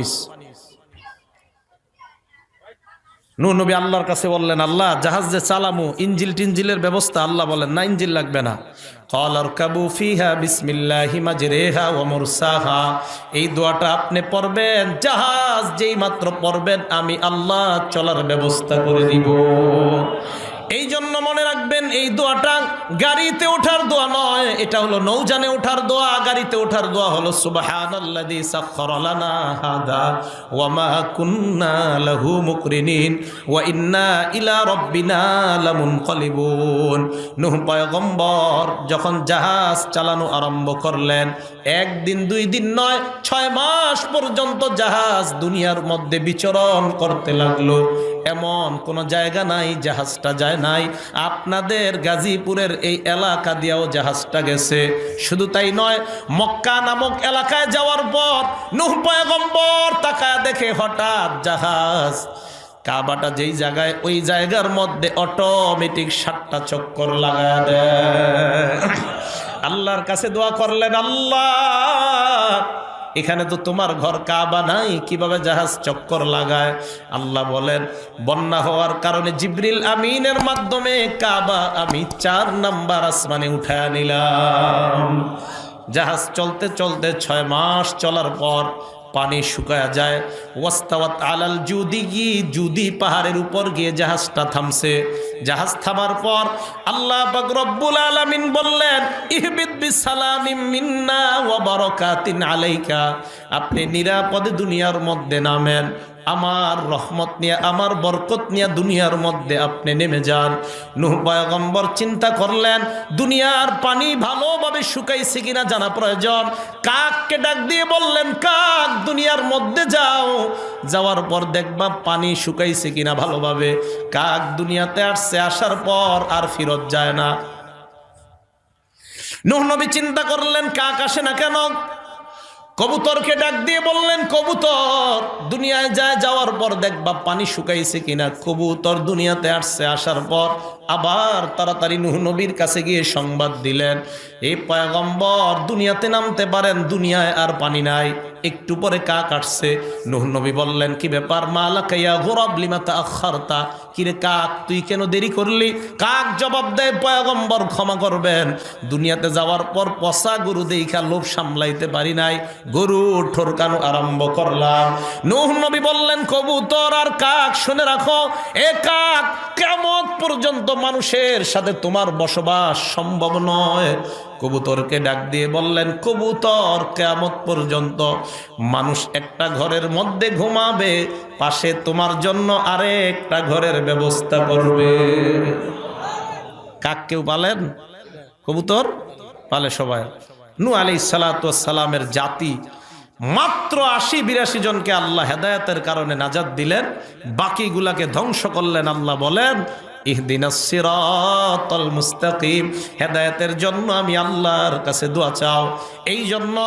নূহ নবী আল্লাহর কাছে বললেন, আল্লাহ জাহাজ যে চালামু, ইঞ্জিল টিঞ্জিলের ব্যবস্থা? আল্লাহ বলেন না, ইঞ্জিল লাগবে না। ক্বালারকাবু ফিহা বিসমিল্লাহি মাজরিহা ওয়া মুরসাহা। এই দোয়াটা আপনি পড়বেন, জাহাজ যেই মাত্র পড়বেন আমি আল্লাহ চলার ব্যবস্থা করে দিব। এই জন্য মনে রাখবেন, এই দোয়াটা গাড়িতে ওঠার দোয়া নয়, এটা হলো নৌযানে ওঠার দোয়া। গাড়িতে ওঠার দোয়া হলো সুবহানাল্লাযী সাখখারা লানা হাযা ওয়া মা কুন্না লাহু মুকরিনিন ওয়া ইন্না ইলা রাব্বিনা লামুনকালিবুন। নূহ পয়গম্বর যখন জাহাজ চালানো আরম্ভ করলেন, 1 দিন 2 দিন নয়, 6 মাস পর্যন্ত জাহাজ দুনিয়ার মধ্যে বিচরণ করতে লাগলো। এমন কোন জায়গা নাই জাহাজটা যায় নাই। আপনাদের গাজীপুরের এই এলাকা দিয়েও জাহাজটা গেছে। শুধু তাই নয়, মক্কা নামক এলাকায় যাওয়ার পর নূহ পয়গম্বর তাকায় দেখে হঠাৎ জাহাজ কাবাটা যেই জায়গায়, ওই জায়গার মধ্যে অটোমেটিক 7টা চক্কর লাগায় দেয়। আল্লাহর কাছে দোয়া করলেন, আল্লাহ এখানে তো তোমার ঘর কাবা নাই, কিভাবে জাহাজ চক্কর লাগায়? আল্লাহ বলেন, বন্যা হওয়ার কারণে জিবরিল আমিনের মাধ্যমে কাবা আমি 4 নাম্বার আসমানে উঠায় নিলাম। জাহাজ চলতে চলতে 6 মাস চলার পর পানি শুকায়া যায়। ওয়াস্তাওয়াত আলাল জুদি, জুদি পাহাড়ের উপর গিয়ে জাহাজটা থামছে। জাহাজ থামার পর আল্লাহ পাক রব্বুল আলামিন বললেন, ইহবিত বিসালামিম মিন্না ওয়া বারাকাতিন আলাইকা। আপনি নিরাপদে দুনিয়ার মধ্যে নামেন, আমার রহমত নিয়ে, আমার বরকত নিয়ে দুনিয়ার মধ্যে আপনি নেমে যান। নূহ পয়গম্বর চিন্তা করলেন, দুনিয়ার পানি ভালোভাবে শুকাইছে কিনা জানা প্রয়োজন। কাককে ডাক দিয়ে বললেন, কাক দুনিয়ার মধ্যে যাও, যাওয়ার পর দেখবা পানি শুকাইছে কিনা ভালোভাবে। কাক দুনিয়াতে আসছে, আসার পর আর ফিরত যায় না। নূহ নবী চিন্তা করলেন, কাক আসে না কেন? কবুতরকে ডাক দিয়ে বললেন, কবুতর দুনিয়ায় যায়, যাওয়ার পর দেখবা পানি শুকাইছে কিনা। কবুতর দুনিয়াতে আসছে, আসার পর আবার তাড়াতাড়ি নূহ নবীর কাছে গিয়ে সংবাদ দিলেন, এই পয়গম্বর দুনিয়াতে নামতে পারেন, দুনিয়ায় আর পানি নাই। একটু পরে কাক আসছে। নূহ নবী বললেন, কি ব্যাপার? মালাকা ইয়া গুরাব লিমা তাআখারতা। কিরে কাক, তুই কেন দেরি করলি? কাক জবাব দেয়, পয়গম্বর ক্ষমা করবেন, দুনিয়াতে যাওয়ার পর পচা গরু দেইখা লোভ সামলাইতে পারি নাই, গরু ঠোরকানো আরম্ভ করলাম। নূহ নবী বললেন, কবুতর আর কাক শুনে রাখো, এ কাক, কিয়ামত পর্যন্ত মানুষের সাথে তোমার বসবাস সম্ভব নয়। কবুতরকে ডাক দিয়ে বললেন, কবুতর কিয়ামত পর্যন্ত মানুষ একটা ঘরের মধ্যে ঘুমাবে, পাশে তোমার জন্য আরেকটা ঘরের ব্যবস্থা করবে। কাক কেউ পালেন? কবুতর পালে সবাই। নূহ আলাইহিস সালাতু ওয়াস সালামের জাতি মাত্র 80-82 জনকে আল্লাহ হেদায়েতের কারণে নাজাত দিলেন, বাকিগুলাকে ধ্বংস করলেন। আল্লাহ বলেন, ইহদিনাস সিরাতাল মুস্তাকিম। হেদায়েতের জন্য আমি আল্লাহর কাছে দোয়া চাও। এই জন্য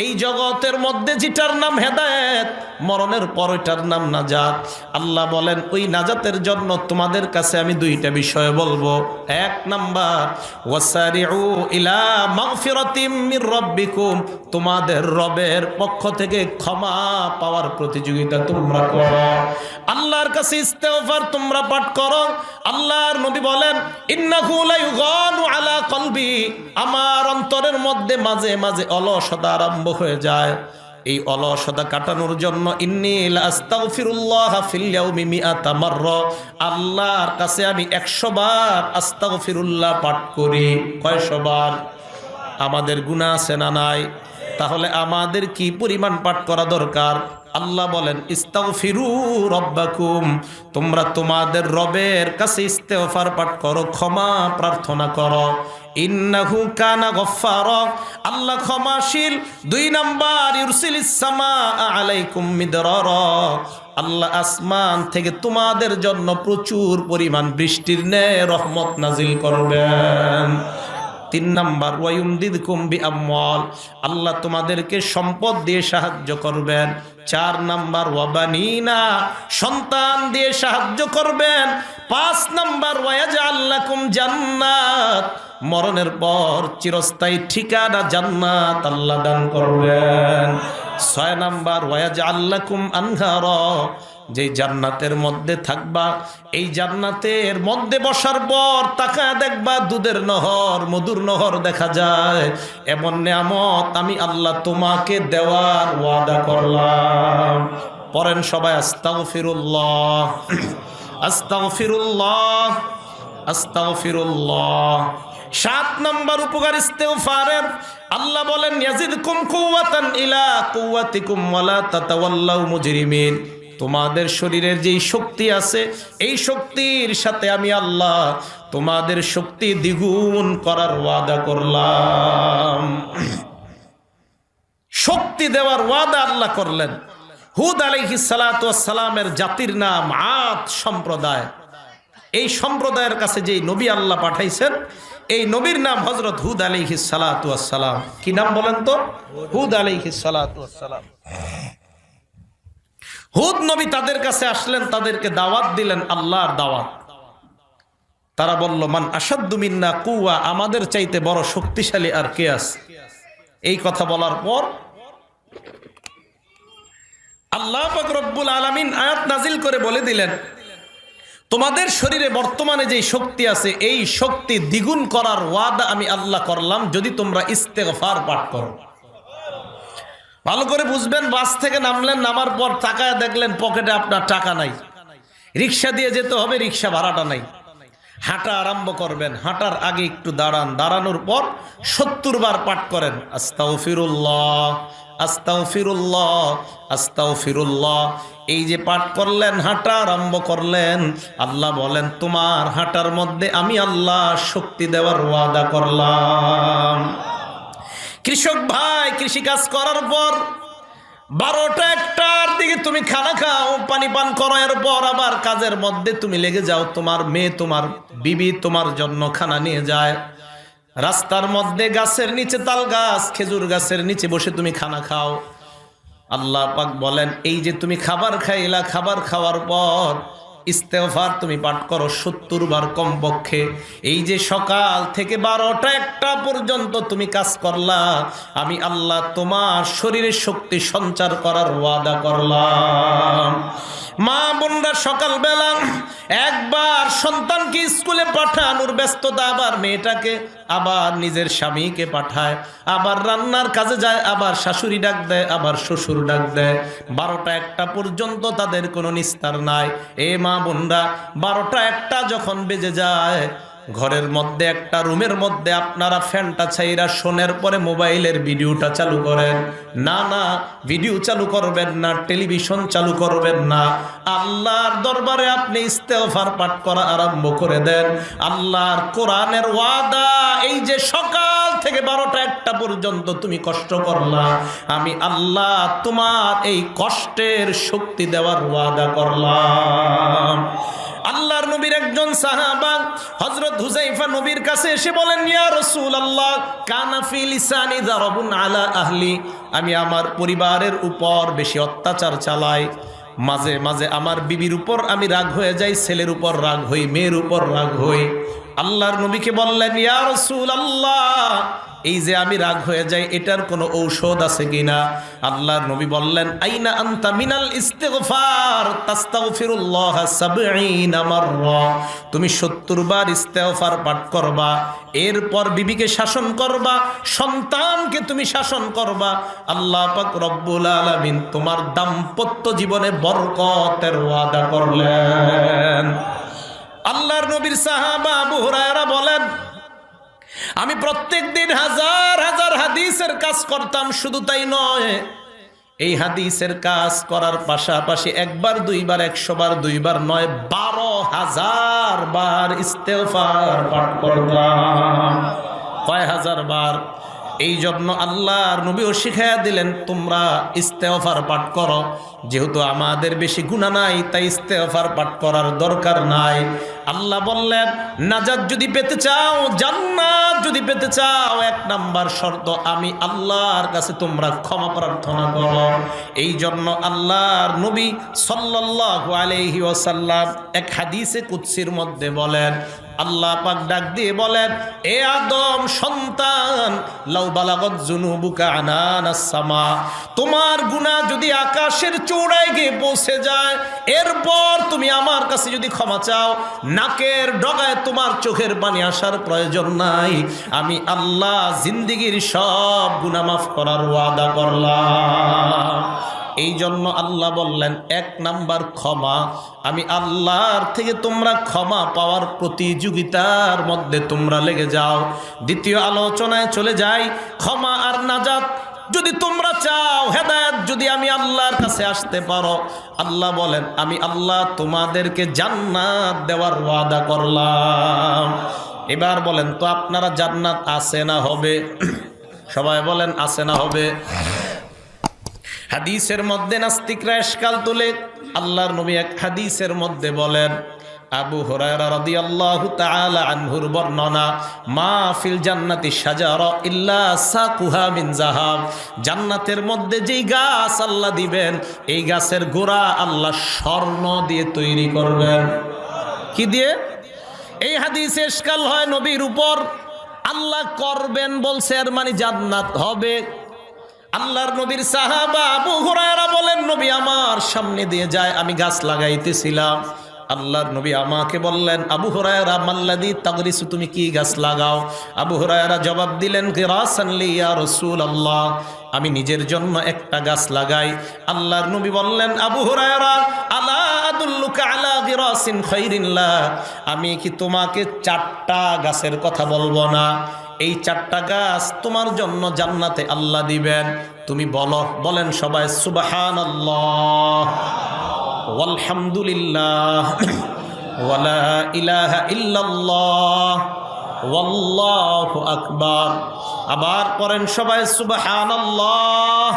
এই জগতের মধ্যে যেটার নাম হেদায়েত, মরণের পর ওইটার নাম নাজাত। আল্লাহ বলেন, ওই নাজাতের জন্য তোমাদের কাছে আমি 2টা বিষয় বলবো। 1 নাম্বার, ওয়াসারিউ ইলা মাগফিরাতিম মির রাব্বিকুম। তোমাদের রবের পক্ষ থেকে ক্ষমা পাওয়ার প্রতিযোগিতা তোমরা করো, আল্লাহর কাছে ইস্তেগফার তোমরা পাঠ করো। আল্লাহর নবী বলেন, ইন্নাহু লা ইউগানু আলা কলবি। আমার অন্তরের মধ্যে মাঝে মাঝে অলসতা আরম্ভ হয়ে যায়। এই অলসতা কাটানোর জন্য ইন্নী লা আস্তাগফিরুল্লাহ ফিল ইয়াউমি মিআতা মাররা। আল্লাহর কাছে আমি 100 বার আস্তাগফিরুল্লাহ পাঠ করি। কয়শো বার? আমাদের গুনাহ আছে না নাই? তাহলে আমাদের কি পরিমাণ পাঠ করা দরকার? আল্লাহ বলেন ইস্তাগফিরু রাব্বাকুম, তোমরা তোমাদের রবের কাছে ইস্তেগফার পাঠ করো, ক্ষমা প্রার্থনা করো। ইন্নাহু কানা গফফারা, আল্লাহ ক্ষমাশীল। 2 নাম্বার ইউরসিলিস সামাআ আলাইকুম মিদরারা, আল্লাহ আসমান থেকে তোমাদের জন্য প্রচুর পরিমাণ বৃষ্টির ন্যায় রহমত নাজিল করবেন। 3 নাম্বার ওয়ায়ুমদিদকুম বিআমওয়াল, আল্লাহ তোমাদেরকে সম্পদ দিয়ে সাহায্য করবেন। 4 নাম্বার ওয়াবানিনা, সন্তান দিয়ে সাহায্য করবেন। 5 নাম্বার ওয়ায়াজআল লাকুম জান্নাত, মরণের পর চিরস্থায়ী ঠিকানা জান্নাত আল্লাহ দান করবেন। 6 নাম্বার ওয়ায়াজআল লাকুম আনহারা, যে জান্নাতের মধ্যে থাকবা, এই জান্নাতের মধ্যে বসার পর তাকায় দেখবা দুধের নহর, মধুর নহর দেখা যায়। এমন নিয়ামত আমি আল্লাহ তোমাকে দেওয়ার ওয়াদা করলাম। পড়েন সবাই আস্তাগফিরুল্লাহ, আস্তাগফিরুল্লাহ, আস্তাগফিরুল্লাহ। 7 নাম্বার উপকার ইস্তেগফারের, আল্লাহ বলেন ইয়াজিদকুম কুওয়াতান ইলা কুওয়াতিকুম ওয়ালা তাতাওয়াল্লাউ মুজরিমিন, তোমাদের শরীরের যেই শক্তি আছে এই শক্তির সাথে আমি আল্লাহ তোমাদের শক্তি দ্বিগুণ করার ওয়াদা করলাম। শক্তি দেওয়ার ওয়াদা আল্লাহ করলেন। হুদ আলাইহিস সালাতু ওয়াস সালামের জাতির নাম আদ সম্প্রদায়। এই সম্প্রদায়ের কাছে যেই নবী আল্লাহ পাঠাইছেন, এই নবীর নাম হযরত হুদ আলাইহিস সালাতু ওয়াস সালাম। কি নাম বলেন তো? হুদ আলাইহিস সালাতু ওয়াস সালাম। হুদ নবী তাদের কাছে আসলেন, তাদেরকে দাওয়াত দিলেন, আল্লাহর দাওয়াত। তারা বলল মান আশাদ্দু মিন্না কুওয়া, আমাদের চাইতে বড় শক্তিশালী আর কে আছে? এই কথা বলার পর আল্লাহ পাক রব্বুল আলামিন আয়াত নাজিল করে বলে দিলেন, তোমাদের শরীরে বর্তমানে যে শক্তি আছে এই শক্তি দ্বিগুণ করার ওয়াদা আমি আল্লাহ করলাম যদি তোমরা ইস্তেগফার পাঠ করো। ভালো করে বুঝবেন, বাস থেকে নামলেন, নামার পর তাকায় দেখলেন পকেটে আপনার টাকা নাই, রিক্সা দিয়ে যেতে হবে, রিক্সা ভাড়াটা নাই। হাঁটা আরম্ভ করবেন, হাঁটার আগে একটু দাঁড়ান, দাঁড়ানোর পর 70 বার পাঠ করেন আস্তাগফিরুল্লাহ, আস্তাগফিরুল্লাহ, আস্তাগফিরুল্লাহ। এই যে পাঠ করলেন, হাঁটা আরম্ভ করলেন, আল্লাহ বলেন তোমার হাঁটার মধ্যে আমি আল্লাহ শক্তি দেওয়ার ওয়াদা করলাম। কৃষক ভাই কৃষি কাজ করার পর 12টা 1টার দিকে তুমি খানা খাও, পানি পান করো, এরপর আবার কাজের মধ্যে তুমি লেগে যাও। তোমার মেয়ে, তোমার বিবি তোমার জন্য খানা নিয়ে যায়। রাস্তার মধ্যে গাছের নিচে, তাল গাছ, খেজুর গাছের নিচে বসে তুমি খানা খাও। আল্লাহ পাক বলেন এই যে তুমি খাবার খাইলা, খাবার খাওয়ার পর ইস্তেগফার তুমি পাঠ করো 70 বার কমপক্ষে। এই যে সকাল থেকে 12টা 1টা পর্যন্ত তুমি কাজ করলা, আমি আল্লাহ তোমার শরীরে শক্তি সঞ্চার করার ওয়াদা করলাম। মা বোনরা সকালবেলা একবার সন্তানকে স্কুলে পাঠানোর ব্যস্ততা, আবার মেয়েটাকে, আবার নিজের স্বামীকে পাঠায়, আবার রান্নার কাজে যায়, আবার শাশুড়ি ডাক দেয়, আবার শ্বশুর ডাক দেয়। 12টা 1টা পর্যন্ত তাদের কোনো নিস্তার নাই। এ মা বোনরা 12টা 1টা যখন বেজে যায়, ঘরের মধ্যে একটা রুমের মধ্যে আপনারা ফ্যানটা ছাইরা শোনের পরে মোবাইলের ভিডিওটা চালু করেন। না না, ভিডিও চালু করবেন না, টেলিভিশন চালু করবেন না। আল্লাহর দরবারে আপনি ইস্তেগফার পাঠ করা আরম্ভ করে দেন। আল্লাহর কোরআনের ওয়াদা, এই যে সকাল থেকে 12টা 1টা পর্যন্ত তুমি কষ্ট করলা, আমি আল্লাহ তোমার এই কষ্টের শক্তি দেওয়ার ওয়াদা করলাম। আল্লাহর নবীর একজন সাহাবা হযরত হুযায়ফা নবীর কাছে এসে বলেন, ইয়া রাসূলুল্লাহ, কানা ফি লিসানি যারাবুন আলা আহলি, আমি আমার পরিবারের উপর বেশি অত্যাচার চালাই। মাঝে মাঝে আমার বিবির উপর আমি রাগ হয়ে যাই, ছেলের উপর রাগ হই, মেয়ের উপর রাগ হই। আল্লাহর নবীকে বললেন, ইয়া রাসূলুল্লাহ, এই যে আমি রাগ হয়ে যাই এটার কোনো ঔষধ আছে কিনা? আল্লাহর নবী বললেন, আইনা আনতা মিনাল ইস্তিগফার তাস্তাগফিরুল্লাহ 70 মাররা, তুমি 70 বার ইস্তিগফার পাঠ করবা, এরপর বিবিকে শাসন করবা, সন্তানকে তুমি শাসন করবা। আল্লাহ পাক রব্বুল আলামিন তোমার দাম্পত্য জীবনে বরকতের ওয়াদা করলেন। আল্লাহর নবীর সাহাবা আবু হুরায়রা বলেন, আমি প্রত্যেক দিন হাজার হাজার হাদিসের কাজ করতাম, শুধু তাই নয়, এই হাদিসের কাজ করার পাশাপাশি একবার দুইবার 100 বার 2 বার নয় 12,000 বার ইস্তেগফার পাঠ করতাম। কয় হাজার বার? এই জন্য আল্লাহর নবীও শিখাইয়া দিলেন তোমরা ইস্তেগফার পাঠ করো। যেহেতু আমাদের বেশি গুনাহ নাই, তাই ইস্তেগফার পাঠ করার দরকার নাই। আল্লাহ বললেন নাজাত যদি পেতে চাও, জান্নাত যদি পেতে চাও, 1 নাম্বার শর্ত আমি আল্লাহর কাছে তোমরা ক্ষমা প্রার্থনা করো। এই জন্য আল্লাহর নবী সাল্লাল্লাহু আলাইহি ওয়াসাল্লাম এক হাদিসে কুদসির মধ্যে বলেন, আল্লাহ পাক ডাক দিয়ে বলেন, এ আদম সন্তান, লাউ বালাগত যুনুবুকা আনানাস সামা, তোমার গুনাহ যদি আকাশের চূড়ায় গিয়ে পৌঁছে যায়, এরপর তুমি আমার কাছে যদি ক্ষমা চাও, নাকের ডগায় তোমার চোখের পানি আসার প্রয়োজন নাই। আমি আল্লাহ জিন্দেগীর সব গুনাহ মাফ করার ওয়াদা করলাম। এই জন্য আল্লাহ বললেন 1 নাম্বার ক্ষমা। আমি আল্লাহর থেকে তোমরা ক্ষমা পাওয়ার প্রতিযোগিতার মধ্যে তোমরা লেগে যাও। দ্বিতীয় আলোচনায় চলে যাই, ক্ষমা আর নাজাত যদি তোমরা চাও, হেদায়েত যদি আমি আল্লাহর কাছে আসতে পারো, আল্লাহ বলেন আমি আল্লাহ তোমাদেরকে জান্নাত দেওয়ার ওয়াদা করলাম। এবার বলেন তো আপনারা জান্নাত আছে না হবে? সবাই বলেন আছে না হবে? হাদিসের মধ্যে নাস্তিকরা ইশকাল তোলে। আল্লাহর নবী এক হাদিসের মধ্যে বলেন, আবু হুরায়রা রাদিয়াল্লাহু তাআলা আনহুর বর্ণনা, মা ফিল জান্নাতি শাজারা ইল্লা সাকুহা মিন যাহাব, জান্নাতের মধ্যে যেই গাছ আল্লাহ দিবেন, এই গাছের গোড়া আল্লাহ স্বর্ণ দিয়ে তৈরি করবেন। কি দিয়ে? এই হাদিসে ইশকাল হয় নবীর উপর। আল্লাহ করবেন বলছে, এর মানে জান্নাত হবে। আল্লাহর নবীর সাহাবা আবু হুরায়রা বলেন, নবী আমার সামনে দিয়ে যায়, আমি গাছ লাগাইতেছিলাম। আল্লাহর নবী আমাকে বললেন, আবু হুরায়রা মাল্লাযী তাগরিসু, তুমি কি গাছ লাগাও? আবু হুরায়রা জবাব দিলেন, গিরাসান লি ইয়া রাসূলুল্লাহ, আমি নিজের জন্য একটা গাছ লাগাই। আল্লাহর নবী বললেন, আবু হুরায়রা আলা আদুল্লুকা আলা গিরাসিন খাইরিন লা, আমি কি তোমাকে 4টা গাছের কথা বলবো না? এই 4টা গাছ তোমার জন্য জান্নাতে আল্লাহ দিবেন। তুমি বলো। বলেন সবাই সুবহানাল্লাহ ওয়ালহামদুলিল্লাহ ওয়ালা ইলাহা ইল্লাল্লাহ ওয়াল্লাহু আকবার। আবার পড়েন সবাই সুবহানাল্লাহ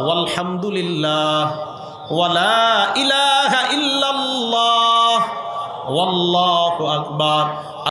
ওয়ালহামদুলিল্লাহ ওয়ালা ইলাহা ইল্লাল্লাহ ওয়াল্লাহু আকবার।